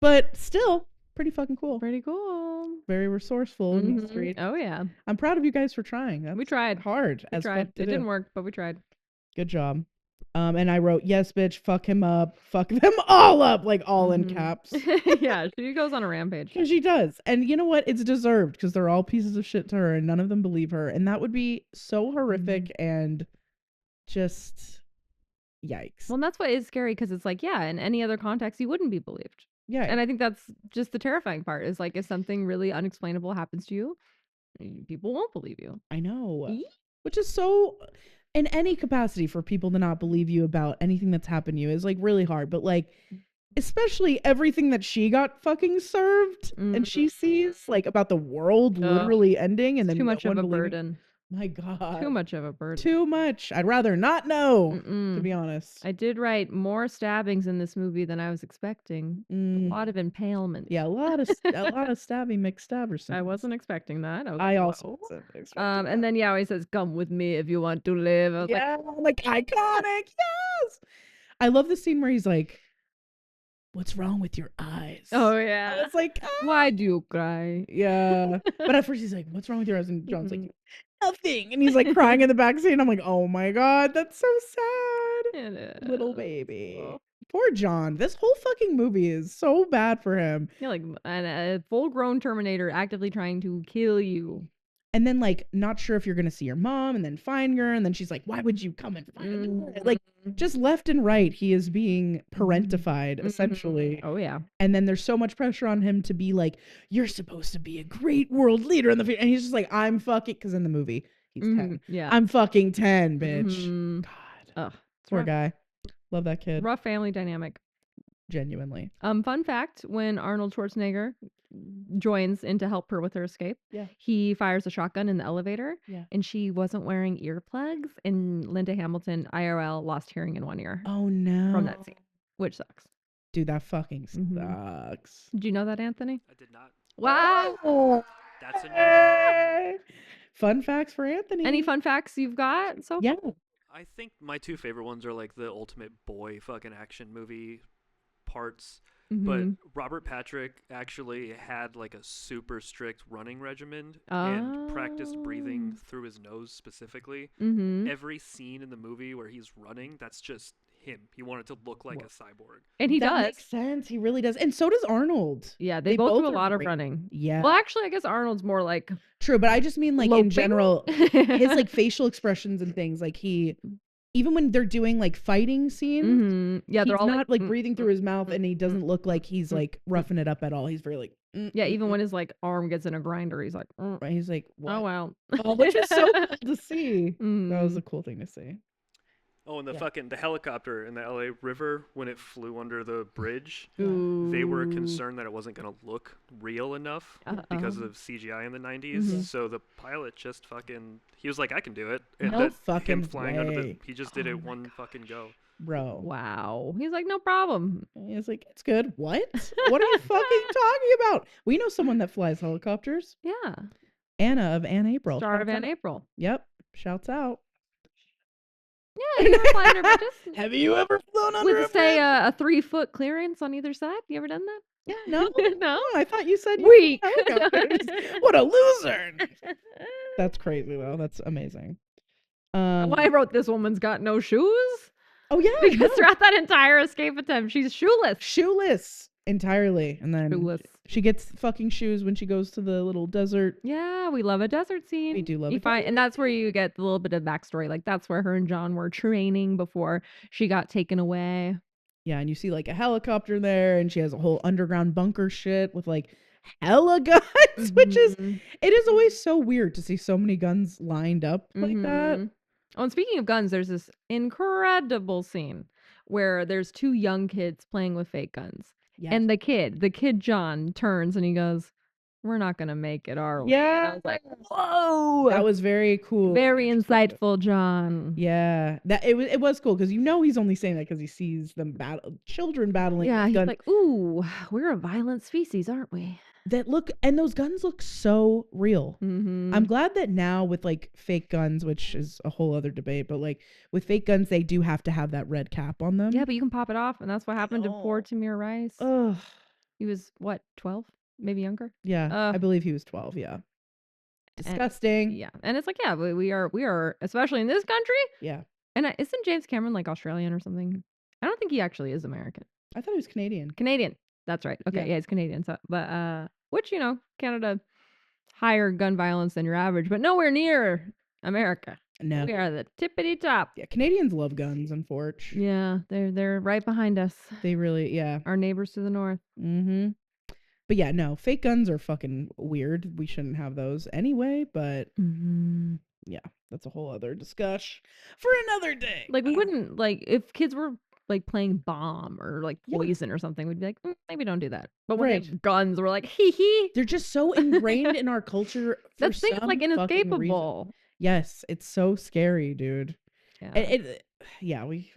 but still pretty fucking cool. Pretty cool. Very resourceful in these streets. Oh yeah. I'm proud of you guys for trying. That's We tried. hard. We as tried. fuck to It do. didn't work, but we tried. Good job. And I wrote, yes, bitch, fuck him up, fuck them all up, like all in caps. Yeah, she goes on a rampage. She does. And you know what? It's deserved because they're all pieces of shit to her and none of them believe her. And that would be so horrific and just yikes. Well, and that's what is scary because it's like, yeah, in any other context, you wouldn't be believed. Yeah. And I think that's just the terrifying part is like if something really unexplainable happens to you, people won't believe you. I know. Eee. Which is so, in any capacity, for people to not believe you about anything that's happened to you is like really hard. But like, especially everything that she got fucking served and she sees like about the world literally ending and then too much no of a one believing. burden. My God. Too much of a burden. Too much. I'd rather not know, to be honest. I did write more stabbings in this movie than I was expecting. A lot of impalement. Yeah, a lot of stabby McStabberson. I wasn't expecting that. I also wasn't expecting and then yeah, he says, "Come with me if you want to live." I was like iconic. Yes. I love the scene where he's like, "What's wrong with your eyes?" Oh yeah. It's like, why do you cry? Yeah. But at first he's like, "What's wrong with your eyes?" And John's like, "Nothing." And he's like crying in the backseat. I'm like, "Oh my God, that's so sad." Little baby. Oh. Poor John. This whole fucking movie is so bad for him. Yeah, like a full-grown Terminator actively trying to kill you. And then like not sure if you're gonna see your mom and then find her. And then she's like, "Why would you come and find her?" Like just left and right, he is being parentified, essentially. Oh yeah. And then there's so much pressure on him to be like, "You're supposed to be a great world leader in the future." And he's just like, "I'm fucking," because in the movie he's 10. Yeah. "I'm fucking 10, bitch." God. Ugh, poor rough. guy. Love that kid. Rough family dynamic. Genuinely. Fun fact, when Arnold Schwarzenegger joins in to help her with her escape, he fires a shotgun in the elevator, and she wasn't wearing earplugs, and Linda Hamilton IRL lost hearing in one ear. Oh no. From that scene, which sucks. Dude, that fucking sucks. Did you know that, Anthony? I did not. Wow. That's a new one. Fun facts for Anthony. Any fun facts you've got so far? I think my two favorite ones are like the ultimate boy fucking action movie parts. But Robert Patrick actually had like a super strict running regimen and practiced breathing through his nose specifically. Every scene in the movie where he's running, that's just him. He wanted to look like a cyborg. And he that does. Makes sense. He really does. And so does Arnold. Yeah, they both do a lot great. of running. Yeah. Well, actually, I guess Arnold's more like true, but I just mean like loping? In general, his like facial expressions and things, like he, even when they're doing like fighting scenes, yeah, they're he's all not like breathing through his mouth, and he doesn't look like he's like roughing it up at all. He's very like, yeah, even when his like arm gets in a grinder, he's like, right? He's like, what? oh wow, which is so cool to see. That was a cool thing to see. Oh, and the helicopter in the LA River when it flew under the bridge, Ooh. they were concerned that it wasn't going to look real enough because of CGI in the 90s. So the pilot just he was like, "I can do it." And no fucking him flying way. under he just did it one fucking go. Bro. Wow. He's like, no problem. He's like, it's good. What? What are you fucking talking about? We know someone that flies helicopters. Yeah. Anna of Ann April. Star of Ann April. Yep. Shouts out. Yeah, you ever fly under bridges? Have you ever flown under With say a 3-foot clearance on either side? You ever done that? Yeah, no. No? I thought you said Weak. helicopters. What a loser. That's crazy though. That's amazing. Well, I wrote this woman's got no shoes. Oh yeah. Because throughout that entire escape attempt, she's shoeless. Shoeless entirely. And then Shoeless. she gets fucking shoes when she goes to the little desert. Yeah, we love a desert scene. We do love it. And that's where you get the little bit of backstory. Like that's where her and John were training before she got taken away. Yeah, and you see like a helicopter there, and she has a whole underground bunker shit with like hella guns, which is, it is always so weird to see so many guns lined up like that. Oh, and speaking of guns, there's this incredible scene where there's two young kids playing with fake guns. Yes. And the kid John turns and he goes, "We're not gonna make it, are we?" Yeah. And I was like, whoa, That was very cool. very insightful, John. Yeah, that it was cool because he's only saying that because he sees them children battling. Yeah, with he's guns. like, "Ooh, we're a violent species, aren't we?" that look, and those guns look so real. Mm-hmm. I'm glad that now with like fake guns, which is a whole other debate, but like with fake guns, they do have to have that red cap on them. Yeah, but you can pop it off, and that's what happened to poor Tamir Rice. Ugh. He was what, 12, maybe younger. Yeah, I believe he was 12. Yeah, disgusting. Yeah, and it's like, yeah, we are, especially in this country. Yeah, and isn't James Cameron like Australian or something? I don't think he actually is American. I thought he was Canadian. Canadian. That's right. Okay, yeah, he's Canadian. So, but which Canada, higher gun violence than your average, but nowhere near America. No, we are the tippity top. Yeah, Canadians love guns, unfortunately. Yeah, they're right behind us. They really, our neighbors to the north. Mm-hmm. But yeah, no, fake guns are fucking weird. We shouldn't have those anyway. But yeah, that's a whole other discussion for another day. Like we wouldn't like if kids were like playing bomb or like poison or something. We'd be like, maybe don't do that. But when they have guns, we're like, hee hee. They're just so ingrained in our culture. That thing's like inescapable. Yes, it's so scary, dude. Yeah. We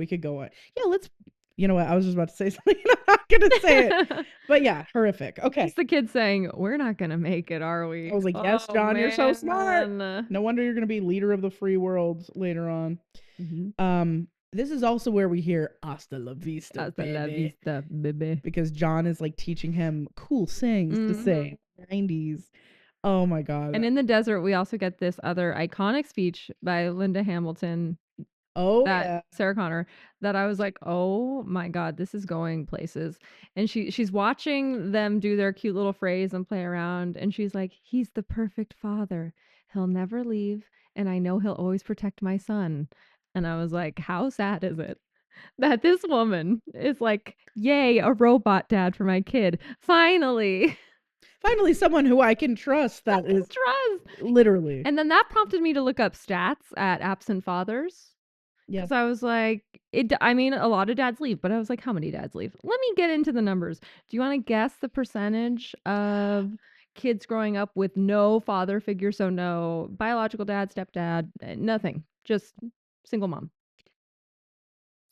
could go on. Yeah, let's. You know what? I was just about to say something. I'm not gonna say it. But yeah, horrific. Okay. It's the kid saying, "We're not gonna make it, are we?" I was like, "Yes, John, you're so smart. No wonder you're gonna be leader of the free world later on." Mm-hmm. This is also where we hear "Hasta la vista, Hasta la vista, baby," because John is like teaching him cool sayings to say. 90s. Oh my god. And in the desert, we also get this other iconic speech by Linda Hamilton. Sarah Connor, that I was like, oh my god, this is going places. And she's watching them do their cute little phrase and play around, and she's like, he's the perfect father. He'll never leave, and I know he'll always protect my son. And I was like, how sad is it that this woman is like, yay, a robot dad for my kid. Finally someone who I can trust. Literally. And then that prompted me to look up stats at absent fathers. Yeah. Because I was like, a lot of dads leave, but I was like, how many dads leave? Let me get into the numbers. Do you want to guess the percentage of kids growing up with no father figure? So no biological dad, stepdad, nothing. Just single mom.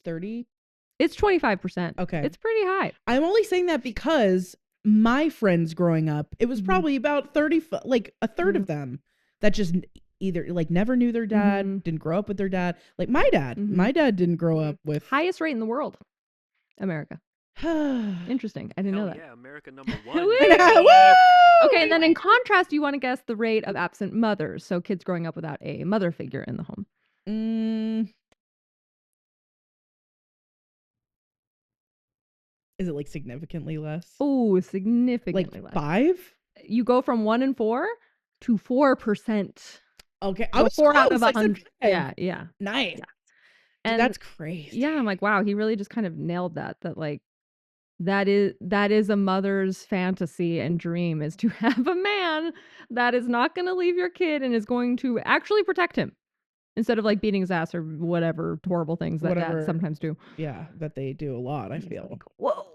30? It's 25%. Okay. It's pretty high. I'm only saying that because my friends growing up, it was probably about 30, like a third of them that just either like never knew their dad, didn't grow up with their dad. Like my dad didn't grow up with. Highest rate in the world, America. Interesting. I didn't know that. Yeah, America number 1. Okay, and then in contrast, you want to guess the rate of absent mothers, so kids growing up without a mother figure in the home. Is it like significantly less? Oh, significantly less. 5? You go from 1 in 4 to 4%. Okay, I was 4 out of 100. Yeah. Nice. Yeah. And that's crazy. Yeah, I'm like, wow, he really just kind of nailed that. That like, that is a mother's fantasy and dream, is to have a man that is not going to leave your kid and is going to actually protect him instead of like beating his ass or whatever horrible things that dads sometimes do. Yeah, that they do a lot. I feel. Like, whoa.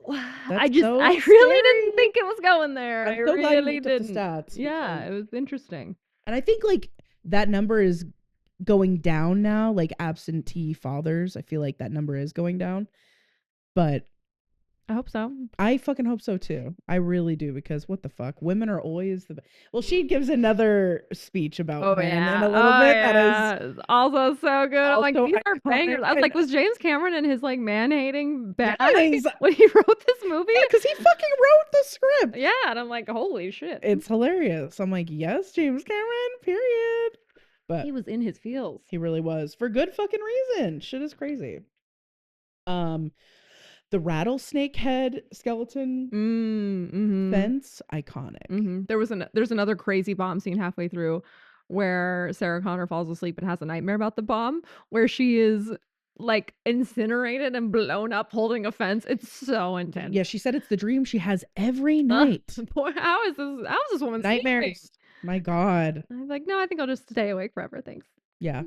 I really didn't think it was going there. I really didn't. Stats yeah, it was interesting. And I think like that number is going down now, like absentee fathers. I feel like that number is going down. But I hope so. I fucking hope so too. I really do, because what the fuck? Women are always the best. Well, she gives another speech about men in a little bit. Yeah. That is also so good. I'm like, these are bangers. I was like, was James Cameron and his like man-hating bad when he wrote this movie? Yeah, because he fucking wrote the script. Yeah, and I'm like, holy shit. It's hilarious. I'm like, yes, James Cameron, period. But he was in his feels. He really was. For good fucking reason. Shit is crazy. The rattlesnake head skeleton fence, iconic. There's another crazy bomb scene halfway through where Sarah Connor falls asleep and has a nightmare about the bomb, where she is like incinerated and blown up holding a fence. It's so intense. Yeah, she said it's the dream she has every night. Boy, how is this woman's nightmares? Sleeping? My God. I'm like, no, I think I'll just stay awake forever. Thanks. Yeah.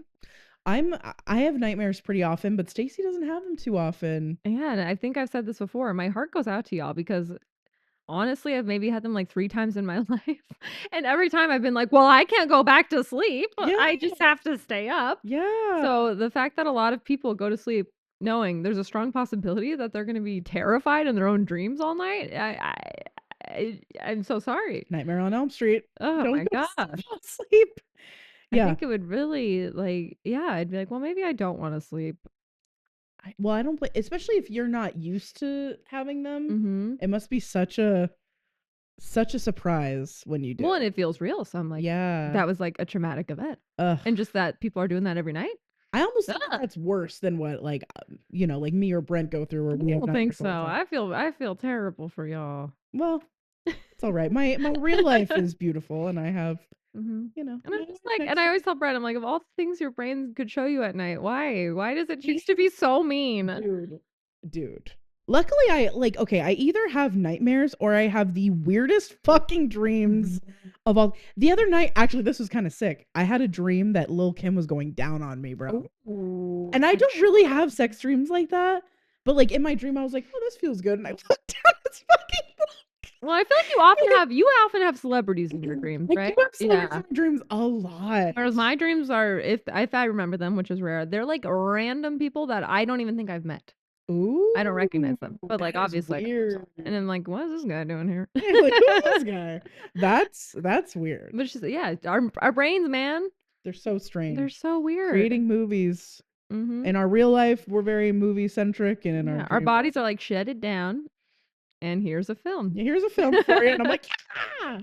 I have nightmares pretty often, but Stacy doesn't have them too often. Yeah, and I think I've said this before. My heart goes out to y'all because honestly, I've maybe had them like 3 times in my life. And every time I've been like, well, I can't go back to sleep. Yeah. I just have to stay up. Yeah. So the fact that a lot of people go to sleep knowing there's a strong possibility that they're going to be terrified in their own dreams all night, I'm so sorry. Nightmare on Elm Street. Oh Don't my go gosh. fall asleep. I Yeah. think it would really I'd be like, well, maybe I don't want to sleep. Well, I don't play, especially if you're not used to having them. Mm-hmm. It must be such a surprise when you do. Well, and it feels real. So I'm like, yeah, that was like a traumatic event. Ugh. And just that people are doing that every night. I almost think that's worse than what like like me or Brent go through. Or we I have don't think so. nightmares. I feel terrible for y'all. Well, it's all right. My real life is beautiful, and I have And I'm my just life like, and next I to- always tell Brett, I'm like, of all the things your brain could show you at night, why does it choose to be so mean? dude. Luckily, I either have nightmares or I have the weirdest fucking dreams of all. The other night, actually, this was kind of sick. I had a dream that Lil Kim was going down on me, bro. Ooh, And I don't really have sex dreams like that. But like in my dream, I was like, oh, this feels good. And I looked down at this fucking well, I feel like you often have celebrities in your dreams, right? I have celebrities in my dreams a lot. Whereas my dreams are, if I remember them, which is rare, they're like random people that I don't even think I've met. Ooh, I don't recognize them, but like obviously, weird. and I'm like, what is this guy doing here? Yeah, like, who's this guy? That's weird. But it's just, yeah, our brains, man, They're so strange. they're so weird. Creating movies. Mm-hmm. In our real life, we're very movie centric, and in Our our bodies are like shedded down, and here's a film. here's a film for you, and I'm like, yeah.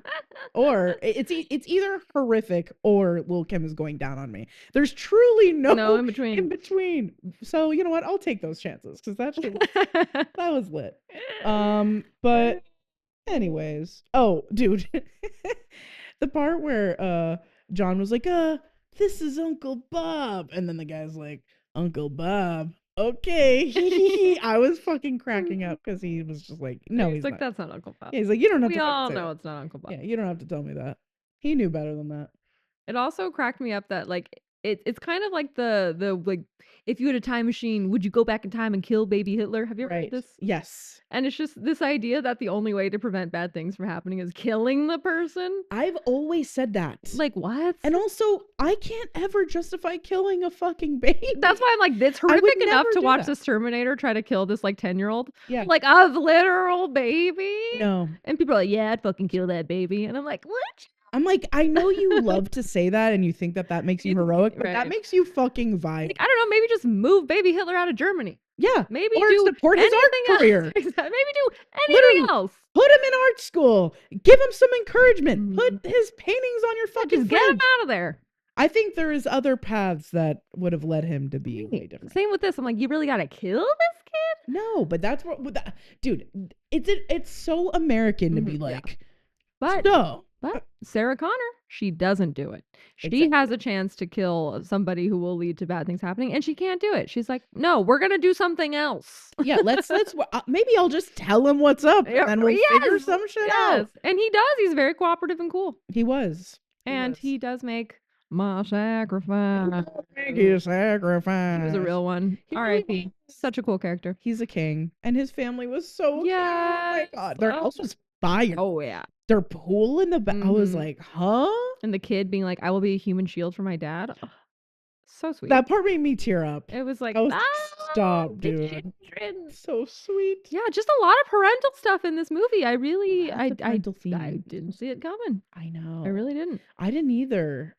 Or it's either horrific or Lil Kim is going down on me. There's truly no in between. In between. So you know what? I'll take those chances because that was lit. But anyways, oh, dude, the part where John was like, this is Uncle Bob, and then the guy's like, Uncle Bob. Okay. I was fucking cracking up because he was just like, no, he's like, not. that's not Uncle Bob. Yeah, he's like, you don't have We to all say know that. it's not Uncle Bob. Yeah, you don't have to tell me that. He knew better than that. It also cracked me up that like it's kind of like the like, if you had a time machine, would you go back in time and kill baby Hitler? Have you ever heard this? Yes. And it's just this idea that the only way to prevent bad things from happening is killing the person. I've always said that. Like, what? And also, I can't ever justify killing a fucking baby. That's why I'm like, it's I would horrific enough never to do watch that. this Terminator try to kill this like 10-year-old. Yeah. Like a literal baby. No. And people are like, yeah, I'd fucking kill that baby. And I'm like, what? I'm like, I know you love to say that and you think that makes you heroic, but that Right. makes you fucking vibe. Like, I don't know, maybe just move baby Hitler out of Germany. Yeah. Maybe Or do support his art anything else. career. Maybe do Literally. anything else. Put him in art school. Give him some encouragement. Mhm. Put his paintings on your fucking Just get him fridge. out of there. I think there is other paths that would have led him to be way different. Same with this. I'm like, you really gotta kill this kid? No, but that's what, dude. It's so American to be Mhm, yeah. like, But no. Sarah Connor, she doesn't do it. She Exactly. has a chance to kill somebody who will lead to bad things happening, and she can't do it. She's like, no, we're gonna do something else. Yeah, let's maybe I'll just tell him what's up Yeah, and we'll figure yes, some shit Yes, out. and he does. He's very cooperative and cool, He was. and was. he does make my sacrifice. Thank you, sacrifice. He was a real one. He really R.I.P. Such a cool character. He's a king, and his family was so cute. Oh my Yes. god, their Oh. house was fire. Oh yeah. Their pool in the back. I was Mhm. like, huh? And the kid being like, I will be a human shield for my dad. Ugh, so sweet. That part made me tear up. It was like, I was like, "Ah, stop, the dude. children." So sweet. Yeah, just a lot of parental stuff in this movie. I really, Lots I of parental I themes. didn't see it coming. I know. I really didn't. I didn't either.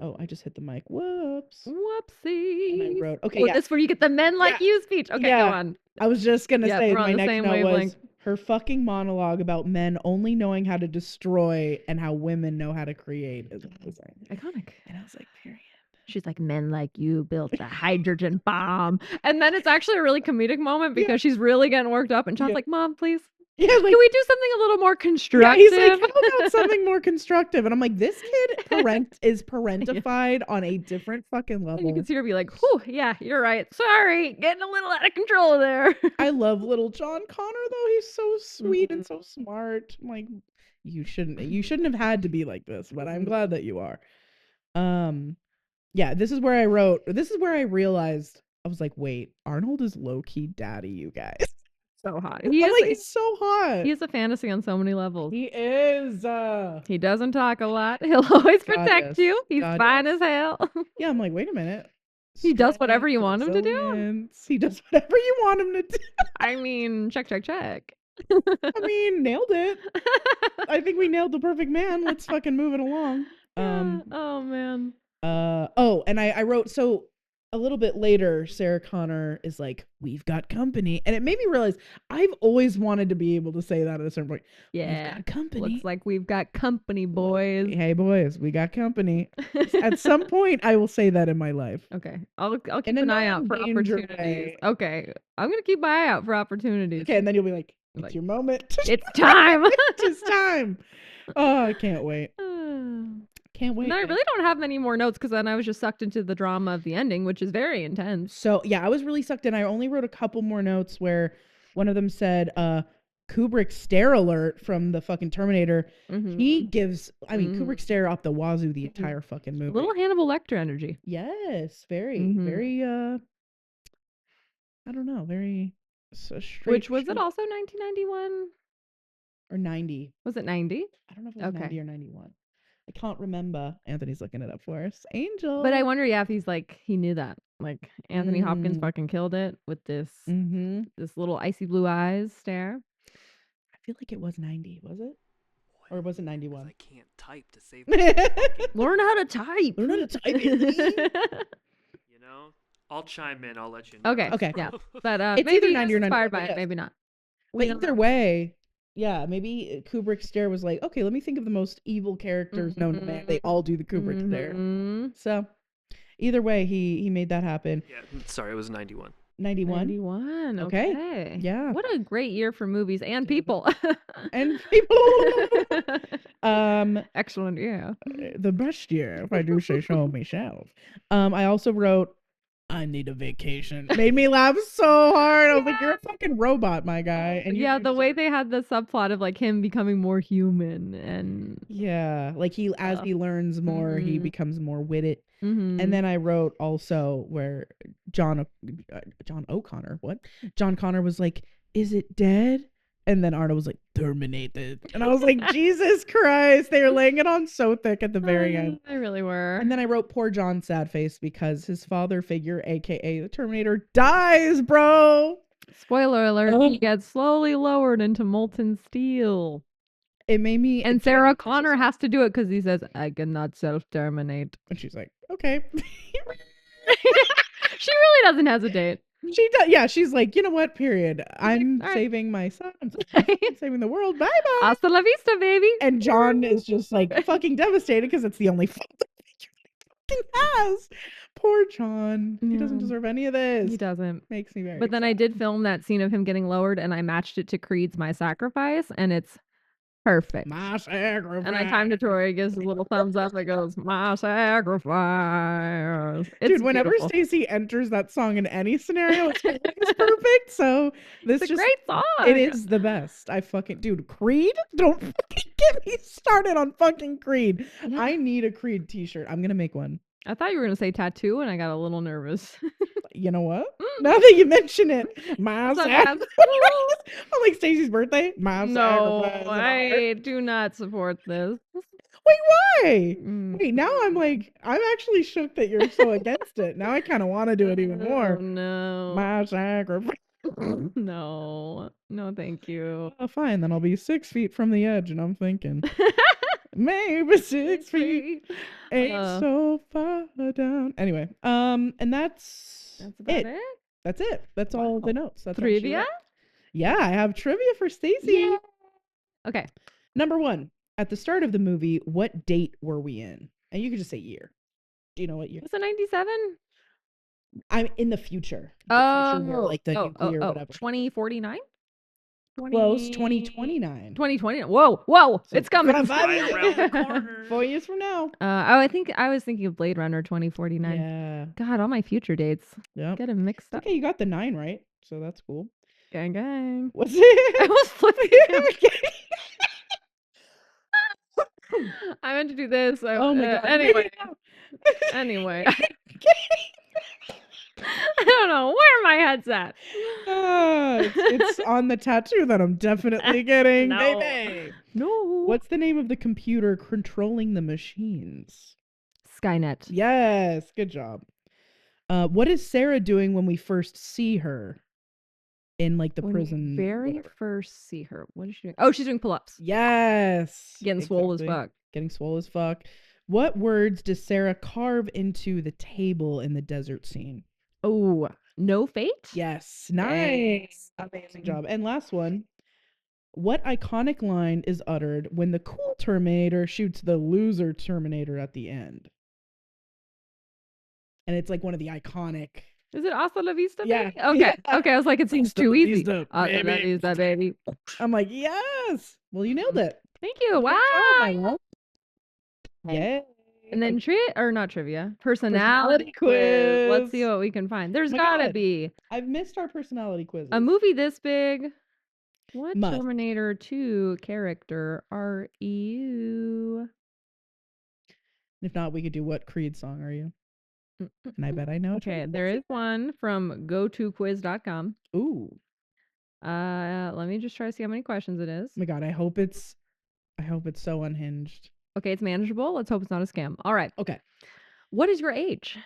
Oh, I just hit the mic. Whoops. And Whoopsie. I wrote. Okay, Oh, yeah. this where you get the men like you speech. Okay, Yeah. go on. I was just gonna Yeah, say we're on my the next same note was wavelength. her fucking monologue about men only knowing how to destroy and how women know how to create is amazing. Iconic. And I was like, period. She's like, men like you built the hydrogen bomb. And then it's actually a really comedic moment because Yeah. she's really getting worked up. And John's Yeah. like, Mom, please. Yeah, like, Can we do something a little more yeah, constructive? he's like, how about something more constructive? And I'm like, this kid is parentified on a different fucking And you level. can see her be like, whew, yeah, you're right. Sorry, getting a little out of control there. I love little John Connor though. He's so sweet and Mhm. so smart. I'm like, you shouldn't have had to be like this, but I'm glad that you are. Yeah, this is where I realized I was like, wait, Arnold is low-key daddy, you guys. So hot. I'm like, he's so hot. He is a fantasy on so many levels. He is. He doesn't talk a lot. He'll always God, protect yes. you. He's God, fine yes. as hell. Yeah, I'm like, wait a minute. He does Strength, whatever you want him to do? resilience. He does whatever you want him to do. I mean, check. I mean, nailed it. I think we nailed the perfect man. Let's fucking move it along. Oh man. And I wrote, so a little bit later, Sarah Connor is like, we've got company. And it made me realize I've always wanted to be able to say that at a certain point. Yeah. We've got company. Looks like we've got company, boys. Hey, boys, we got company. At some point, I will say that in my life. Okay. I'll keep an eye out for opportunities. Way. Okay. I'm going to keep my eye out for opportunities. Okay, and then you'll be like, it's your moment. It's time. It's time. Oh, I can't wait. Can't wait. And I really don't have many more notes because then I was just sucked into the drama of the ending, which is very intense. So yeah, I was really sucked in. I only wrote a couple more notes where one of them said, Kubrick stare alert from the fucking Terminator. He gives, Kubrick stare off the wazoo the entire fucking movie. A little Hannibal Lecter energy. Yes, very, I don't know, very straight. Which was it also 1991? Or 90. Was it 90? I don't know if it was 90 or 91. I can't remember. Anthony's looking it up for us. Angel. But I wonder, if he's like, he knew that. Like, Anthony Hopkins fucking killed it with this this little icy blue eyes stare. I feel like it was 90, was it? Or was it 91? I can't type to save the Learn how to type. Learn how to type it. You know? I'll chime in. I'll let you know. Okay. Yeah. But it's maybe either 90 or 91. Inspired by it, maybe not. But either way, yeah, maybe Kubrick stare was like, okay, let me think of the most evil characters known to man. They all do the Kubrick stare. So either way, he made that happen. Yeah, sorry, it was 91. 91? 91. Okay. Yeah. What a great year for movies and people. And people. Excellent, yeah. The best year, if I do say so myself. I also wrote, I need a vacation. Made me laugh so hard. I was like, you're a fucking robot, my guy. And the way they had the subplot of like him becoming more human and like as he learns more, he becomes more witted. And then I wrote also where John Connor was like, is it dead? And then Arnold was like, terminated. And I was like, Jesus Christ. They were laying it on so thick at the very end. They really were. And then I wrote poor John sad face because his father figure, aka the Terminator, dies, bro. Spoiler alert, he gets slowly lowered into molten steel. It made me... And Sarah Connor has to do it because he says, I cannot self-terminate. And she's like, okay. She really doesn't hesitate. She does, yeah. She's like, you know what? Period. I'm saving my son. I'm saving the world. Bye bye. Hasta la vista, baby. And John is just like fucking devastated because it's the only father figure he fucking has. Poor John. He doesn't deserve any of this. He doesn't. Makes me very. But then I did film that scene of him getting lowered, and I matched it to Creed's "My Sacrifice," and it's perfect. My sacrifice. And I timed it to where he gives a little thumbs up. It goes, my sacrifice. It's dude, whenever beautiful. Stacy enters that song in any scenario, it's perfect. So this it's a just great song. It is the best. I fucking dude, Creed? Don't fucking get me started on fucking Creed. Yeah. I need a Creed t-shirt. I'm gonna make one. I thought you were gonna say tattoo, and I got a little nervous. You know what? Now that you mention it, my sacrifice. I'm like Stacey's birthday. My sacrifice. No, I do not support this. Wait, why? Wait, now I'm actually shook that you're so against it. Now I kind of want to do it even more. Oh, no. My sacrifice. No, thank you. Fine, then I'll be 6 feet from the edge, and I'm thinking. Maybe 6 feet ain't so far down. Anyway, and that's about it. That's it. That's all the notes. That's trivia. Yeah, I have trivia for Stacy. Yeah. Okay. Number 1, at the start of the movie, what date were we in? And you could just say year. Do you know what year? Was it 97? I'm in the future. Like the nuclear whatever. 2049. Close. 2029. 2020. Whoa. So it's coming. Right around the corner. 4 years from now. I think I was thinking of Blade Runner 2049. Yeah. God, all my future dates. Yeah. Get them mixed up. Okay, you got the 9 right, so that's cool. Gang, gang. What's it? I was flipping. I meant to do this. Oh my god. Anyway. I don't know where my head's at. It's on the tattoo that I'm definitely getting. No. Baby. No. What's the name of the computer controlling the machines? Skynet. Yes, good job. What is Sarah doing when we first see her? in like the When prison. you very whatever. first see her, what is she doing? Oh, she's doing pull-ups. Yes. Getting swole as fuck. Getting swole as fuck. What words does Sarah carve into the table in the desert scene? Oh, no fate? Yes. Nice. Amazing job. And last one. What iconic line is uttered when the cool Terminator shoots the loser Terminator at the end? And it's like one of the iconic. Is it hasta la vista, Yeah. baby? Okay. Yeah. Okay, I was like, it seems Hasta too la easy. vista, Hasta la baby. vista, baby. I'm like, yes. Well, you nailed it. Thank you. Wow. Great job, my love. Yay. And then personality quiz. Let's see what we can find. There's gotta be I've missed our personality quizzes. a movie this big. What Must. Terminator 2 character are you? If not, we could do what Creed song are you? And I bet I know. Okay, there is one from gotoquiz.com. Ooh. Let me just try to see how many questions it is. Oh my god, I hope it's so unhinged. Okay, it's manageable. Let's hope it's not a scam. All right. Okay. What is your age?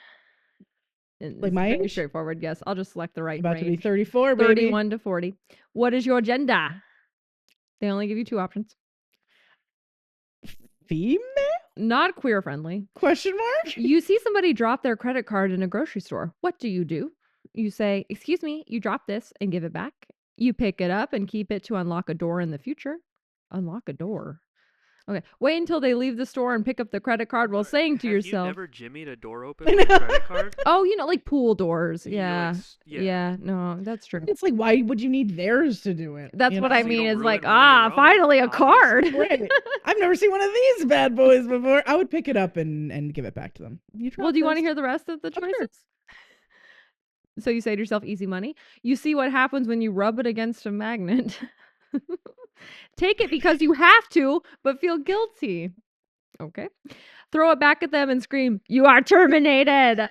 Like my very age? straightforward. Yes, I'll just select the right About to be range. 34, baby. 31 to 40. What is your gender? They only give you 2 options. Female? Not queer friendly. Question mark? You see somebody drop their credit card in a grocery store. What do? You say, "Excuse me, you dropped this," and give it back. You pick it up and keep it to unlock a door in the future. Unlock a door. Okay. Wait until they leave the store and pick up the credit card while saying to yourself, Have you never jimmied a door open with a credit card? "Oh, like pool doors." You're Yeah. like, Yeah. No, that's true. It's like, why would you need theirs to do it? That's what I So you mean don't is ruin like, one of your own, finally a card. Right. I've never seen one of these bad boys before. I would pick it up and give it back to them. Well, do you want to hear? hear the rest of the Of choices? course. So you say to yourself, easy money. You see what happens when you rub it against a magnet. Take it because you have to, but feel guilty. Okay. Throw it back at them and scream, "You are terminated."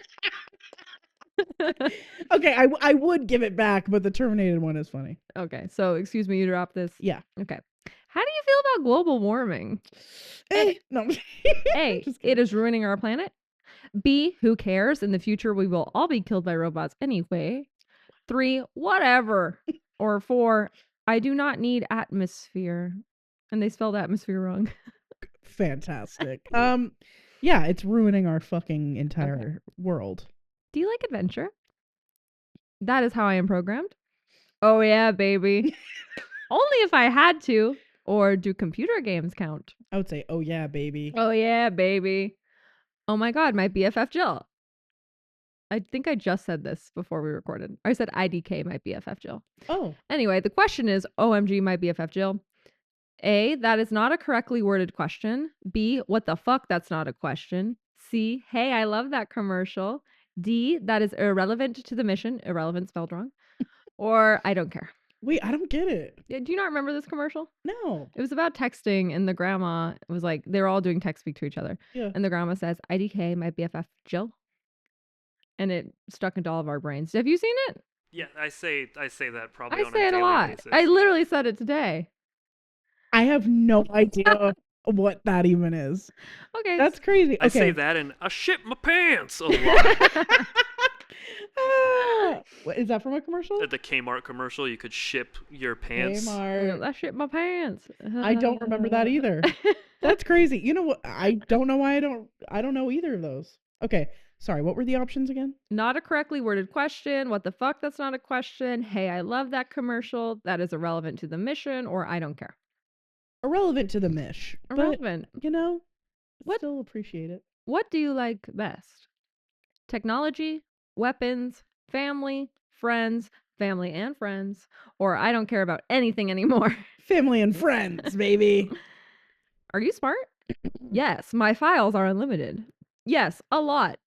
Okay, I would give it back, but the terminated one is funny. Okay. So, excuse me, you drop this. Yeah. Okay. How do you feel about global warming? No. A, Just it kidding. is ruining our planet. B, who cares? In the future, we will all be killed by robots anyway. 3, whatever. Or 4, I do not need atmosphere. And they spelled atmosphere wrong. Fantastic. Yeah, it's ruining our fucking entire world. Do you like adventure? That is how I am programmed. Oh, yeah, baby. Only if I had to. Or do computer games count? I would say, oh yeah, baby. Oh, yeah, baby. Oh my God, my BFF Jill. I think I just said this before we recorded. I said IDK, my BFF Jill. Oh. Anyway, the question is, OMG, my BFF Jill. A, that is not a correctly worded question. B, what the fuck, that's not a question. C, hey, I love that commercial. D, that is irrelevant to the mission. Irrelevant spelled wrong. Or I don't care. Wait, I don't get it. Do you not remember this commercial? No. It was about texting, and the grandma was like, they were all doing text speak to each other. Yeah. And the grandma says, IDK, my BFF Jill. And it stuck into all of our brains. Have you seen it? Yeah, I say that probably I on say a it a daily lot. basis. I literally said it today. I have no idea what that even is. Okay. That's crazy. I say Okay. that and I shit my pants a lot. What, is that from a commercial? At the Kmart commercial, you could ship your pants. Kmart. That shit my pants. I don't remember that either. That's crazy. You know what? I don't know why I don't know either of those. Okay. Sorry, what were the options again? Not a correctly worded question. What the fuck? That's not a question. Hey, I love that commercial. That is irrelevant to the mission, or I don't care. Irrelevant to the mish. Irrelevant. But, you know, What? still appreciate it. What do you like best? Technology, weapons, family, friends, family and friends, or I don't care about anything anymore. Family and friends, baby. Are you smart? Yes, my files are unlimited. Yes, a lot.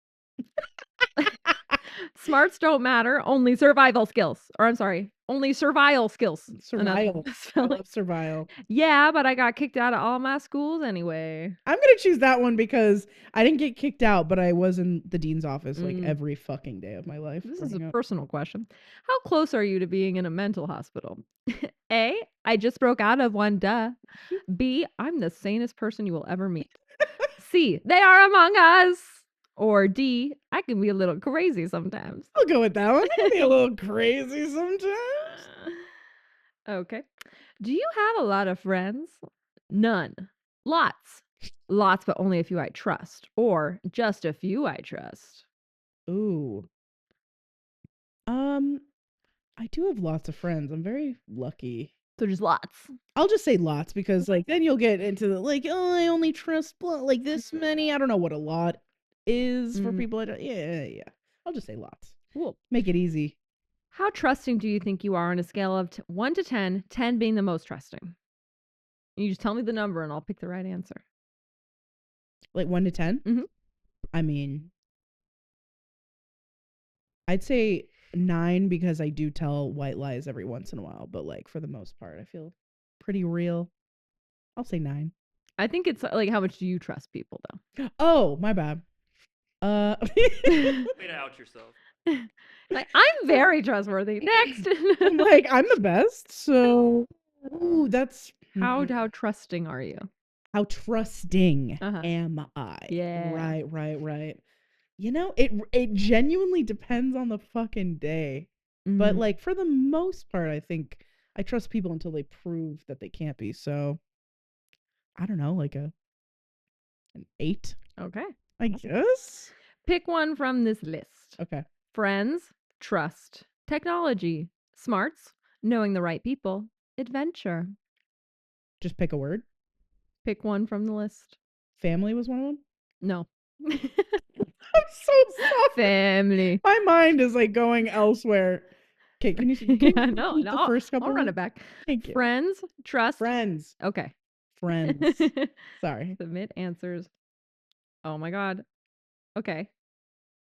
Smarts don't matter, only survival skills. Or I'm sorry, only survival skills. Survival. I Spelling. love survival. Yeah, but I got kicked out of all my schools anyway. I'm gonna choose that one because I didn't get kicked out, but I was in the dean's office like every fucking day of my life. This is a growing up. personal question. How close are you to being in a mental hospital? A, I just broke out of one, duh. B, I'm the sanest person you will ever meet. C, they are among us. Or D, I can be a little crazy sometimes. I'll go with that one. I can be a little crazy sometimes. Okay. Do you have a lot of friends? None. Lots. Lots, but only a few I trust. Or just a few I trust. Ooh. I do have lots of friends. I'm very lucky. So just lots. I'll just say lots because like then you'll get into the like, oh, I only trust like this many. I don't know what a lot is for people. Yeah. I'll just say lots. Cool. Make it easy. How trusting do you think you are on a scale of 1 to 10, 10 being the most trusting? You just tell me the number and I'll pick the right answer. Like 1 to 10? Mhm. I mean, I'd say 9 because I do tell white lies every once in a while, but like for the most part, I feel pretty real. I'll say 9. I think it's like how much do you trust people though? Oh, my bad. Way to out yourself. Like I'm very trustworthy. Next. I'm like, I'm the best. So, ooh, that's How trusting are you? how trusting Uh-huh. am I? Yeah. Right. You know, it genuinely depends on the fucking day. But Mhm. like for the most part, I think I trust people until they prove that they can't be. So I don't know, like an 8, Okay. I guess. Pick one from this list. Okay. Friends, trust, technology, smarts, knowing the right people, adventure. Just pick a word. Pick one from the list. Family was one of them. No. I'm so sorry. Family. My mind is like going elsewhere. Okay, can you Yeah, no, repeat the first couple? I'll run it back. Thank you. Friends, trust. Friends. Okay. Friends. Sorry. Submit answers. Oh my god. Okay.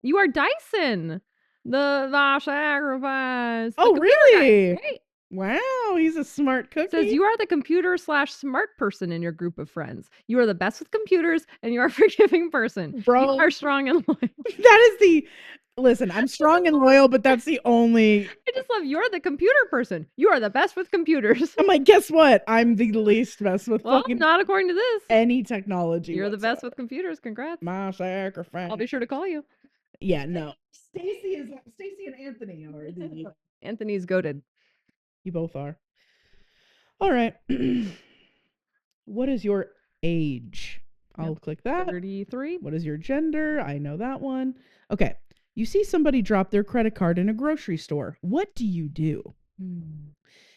You are Dyson. The sacrifice. The Oh, computer guy. really? Hey. Wow, he's a smart cookie. Says you are the computer/smart person in your group of friends. You are the best with computers and you are a forgiving person. Bro. You are strong and loyal. That is the listen, I'm strong and loyal, but that's the only I just love you're the computer person. You are the best with computers. I'm like, guess what? I'm the least best with Well, fucking not according to this. any technology. You're the best whatsoever. with computers. Congrats. My sacrifice. I'll be sure to call you. Yeah, no. Stacy and Anthony are the Anthony's goated. You both are. All right. What is your age? I'll click that. 33. What is your gender? I know that one. Okay. You see somebody drop their credit card in a grocery store. What do you do?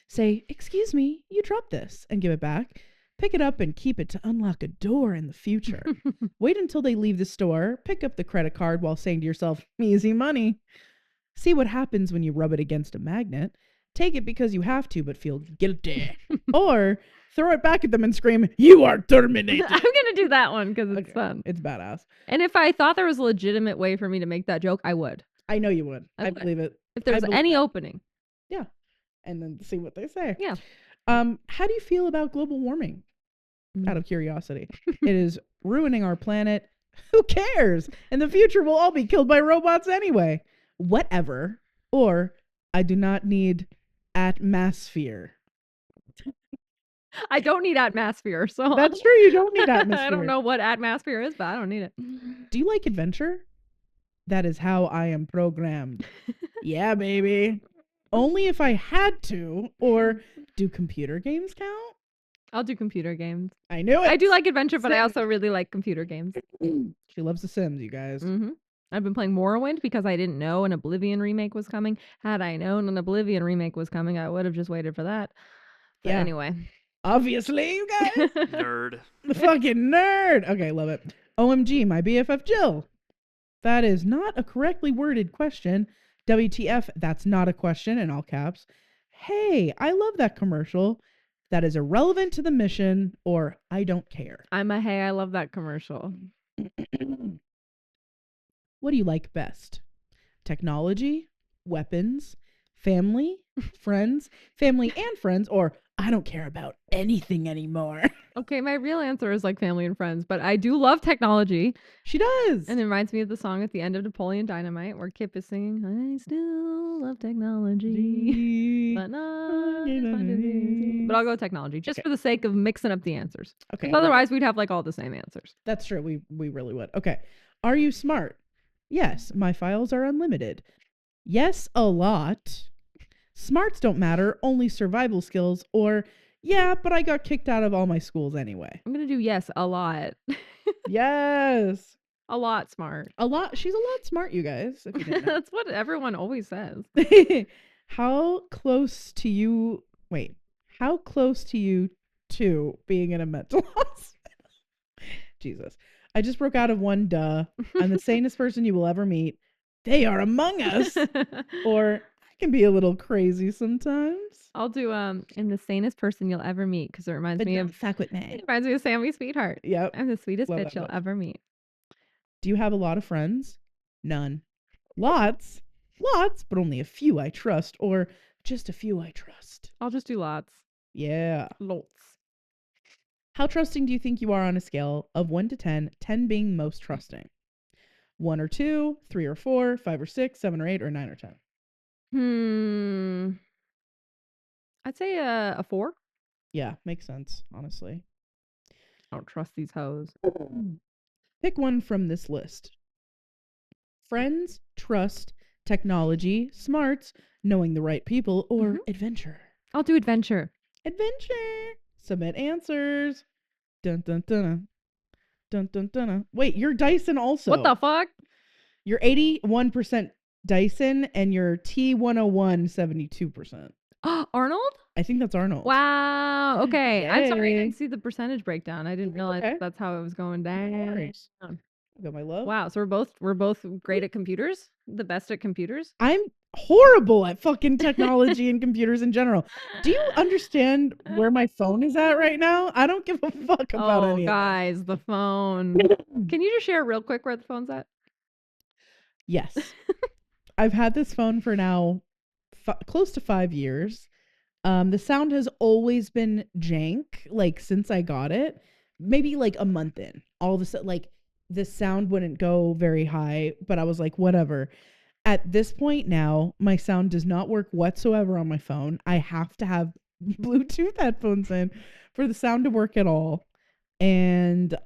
Say, excuse me, you dropped this, and give it back. Pick it up and keep it to unlock a door in the future. Wait until they leave the store. Pick up the credit card while saying to yourself, easy money. See what happens when you rub it against a magnet. Take it because you have to, but feel guilty. Or throw it back at them and scream, you are terminated. I'm going to do that one because it's fun. It's badass. And if I thought there was a legitimate way for me to make that joke, I would. I know you would. I would. believe it. If there was any opening. Yeah. And then see what they say. Yeah. How do you feel about global warming? Out of curiosity. It is ruining our planet. Who cares? In the future, we'll all be killed by robots anyway. Whatever. Or, I do not need atmosphere. I don't need atmosphere, so That's true. You don't need atmosphere. I don't know what atmosphere is, but I don't need it. Do you like adventure? That is how I am programmed. Yeah, baby. Only if I had to. Or do computer games count? I'll do computer games. I knew it. I do like adventure, but I also really like computer games. She loves The Sims, you guys. I've been playing Morrowind because I didn't know an Oblivion remake was coming. Had I known an Oblivion remake was coming, I would have just waited for that. But anyway. Obviously, you guys. Nerd. The fucking nerd. Okay, love it. OMG, my BFF Jill. That is not a correctly worded question. WTF, that's not a question in all caps. Hey, I love that commercial. That is irrelevant to the mission, or I don't care. Hey, I love that commercial. What do you like best? Technology, weapons, family, friends, family and friends, or I don't care about anything anymore. Okay, my real answer is like family and friends, but I do love technology. She does. And it reminds me of the song at the end of Napoleon Dynamite where Kip is singing, I still love technology, but not as much as it is. But I'll go technology just for the sake of mixing up the answers. Okay. Because otherwise we'd have like all the same answers. That's true. We really would. Okay. Are you smart? Yes. My files are unlimited. Yes, a lot. Smarts don't matter, only survival skills. Or, yeah, but I got kicked out of all my schools anyway. I'm going to do yes, a lot. Yes. A lot smart. A lot. She's a lot smart, you guys. If you didn't know. That's what everyone always says. How close to you? Wait. How close to you to being in a mental hospital? Jesus. I just broke out of one duh. I'm the sanest person you will ever meet. They are among us. Or I can be a little crazy sometimes. I'll do I'm the sanest person you'll ever meet because it reminds me of fuck with me. It reminds me of Sammy Sweetheart. Yep. I'm the sweetest Love bitch that you'll book. ever meet. Do you have a lot of friends? None. Lots, but only a few I trust, or just a few I trust. I'll just do lots. Yeah. Lots. How trusting do you think you are on a scale of 1 to 10, 10 being most trusting? 1 or 2, 3 or 4, 5 or 6, 7 or 8, or 9 or 10? I'd say a 4. Yeah, makes sense, honestly. I don't trust these hoes. Pick one from this list. Friends, trust, technology, smarts, knowing the right people, or adventure. I'll do adventure. Adventure. Submit answers. Dun dun dun. Dun dun dun. Wait, you're Dyson also. What the fuck? You're 81% Dyson and you're T101 72%. Arnold? I think that's Arnold. Wow. Okay. I'm sorry I Yay. didn't see the percentage breakdown. I didn't realize that's how it was going down. Nice. Got my love. Wow. So we're both great at computers? The best at computers? I'm horrible at fucking technology and computers in general. Do you understand where my phone is at right now? I don't give a fuck about any guys, the phone. Can you just share real quick where the phone's at? Yes. I've had this phone for now close to 5 years. The sound has always been jank, like since I got it. Maybe like a month in. All of a sudden, like the sound wouldn't go very high, but I was like, whatever. At this point now, my sound does not work whatsoever on my phone. I have to have Bluetooth headphones in for the sound to work at all. And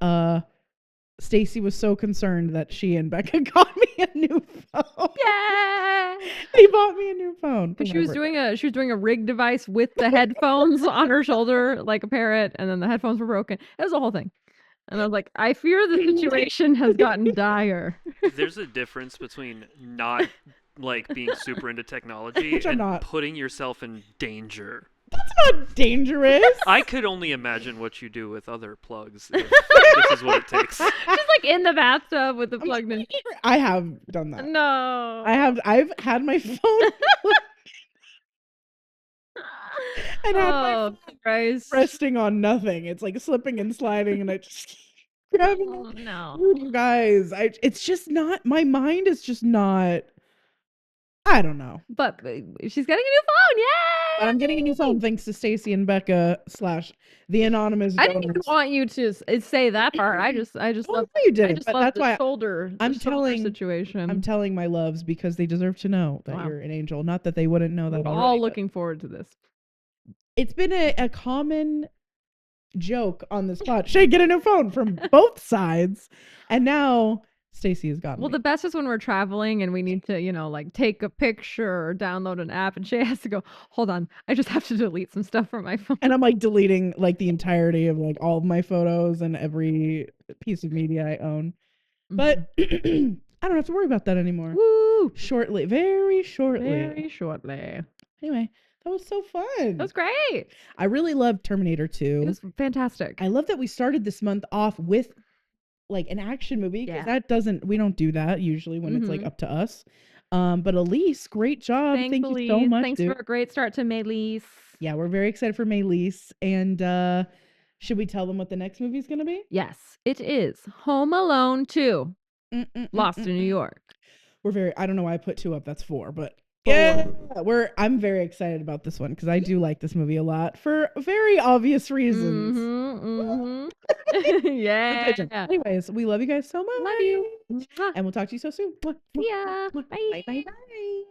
Stacy was so concerned that she and Becca got me a new phone. Yeah. They bought me a new phone. She was doing a rig device with the headphones on her shoulder like a parrot, and then the headphones were broken. It was a whole thing. And I was like, I fear the situation has gotten dire. There's a difference between not like being super into technology and putting yourself in danger. That's not dangerous. I could only imagine what you do with other plugs if this is what it takes. Just like in the bathtub with the plugged in. I have done that. No. I've had my phone and had my phone resting on nothing. It's like slipping and sliding, and I just keep grabbing it. Oh, no. You guys, it's just not, my mind is just not, I don't know. But she's getting a new phone, yay! But I'm getting a new phone thanks to Stacy and Becca / the anonymous donors. I didn't even want you to say that part. I just love you did. I just but love that's the why shoulder. I'm the shoulder telling situation. I'm telling my loves because they deserve to know that you're an angel. Not that they wouldn't know that We're already. all looking forward to this. It's been a common joke on this pod. Shay, get a new phone from both sides, and now Stacy has gotten. Well, the best is when we're traveling and we need to, like take a picture or download an app, and Shay has to go, hold on, I just have to delete some stuff from my phone. And I'm like deleting like the entirety of like all of my photos and every piece of media I own. But I don't have to worry about that anymore. Woo! Shortly, very shortly. Very shortly. Anyway, that was so fun. That was great. I really loved Terminator 2. It was fantastic. I love that we started this month off with like an action movie, because we don't do that usually when it's like up to us. But Elise, great job. Thank you so much. Thanks for a great start to Maylise. Yeah, we're very excited for Maylise. And should we tell them what the next movie is going to be? Yes, it is Home Alone 2, Lost in New York. I don't know why I put 2 up. That's 4, but Yeah, I'm very excited about this one because I do like this movie a lot for very obvious reasons. Yeah. Anyways, we love you guys so much. Love you. And we'll talk to you so soon. See ya. Bye. Bye. Bye. Bye.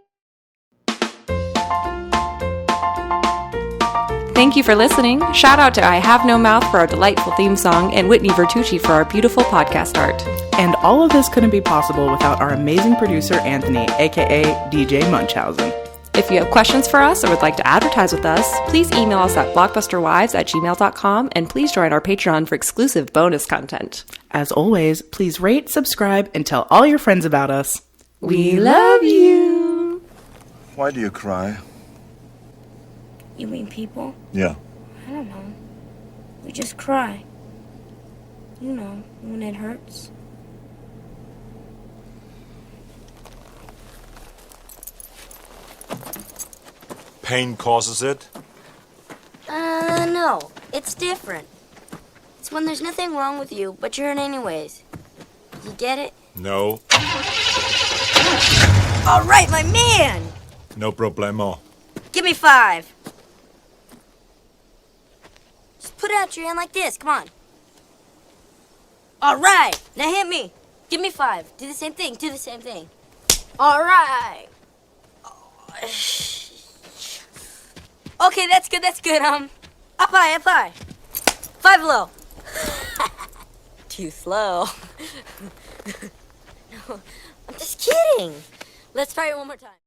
Thank you for listening. Shout out to I Have No Mouth for our delightful theme song and Whitney Vertucci for our beautiful podcast art. And all of this couldn't be possible without our amazing producer, Anthony, aka DJ Munchausen. If you have questions for us or would like to advertise with us, please email us at blockbusterwives@gmail.com and please join our Patreon for exclusive bonus content. As always, please rate, subscribe, and tell all your friends about us. We love you! Why do you cry? You mean people? Yeah. I don't know. We just cry. You know, when it hurts. Pain causes it? No. It's different. It's when there's nothing wrong with you, but you're hurt anyways. You get it? No. All right, my man! No problemo. Give me 5. Just put out your hand like this. Come on. All right. Now hit me. Give me 5. Do the same thing. Do the same thing. All right. Okay, that's good. That's good. Up high. Up high. 5 low. Too slow. No, I'm just kidding. Let's try it one more time.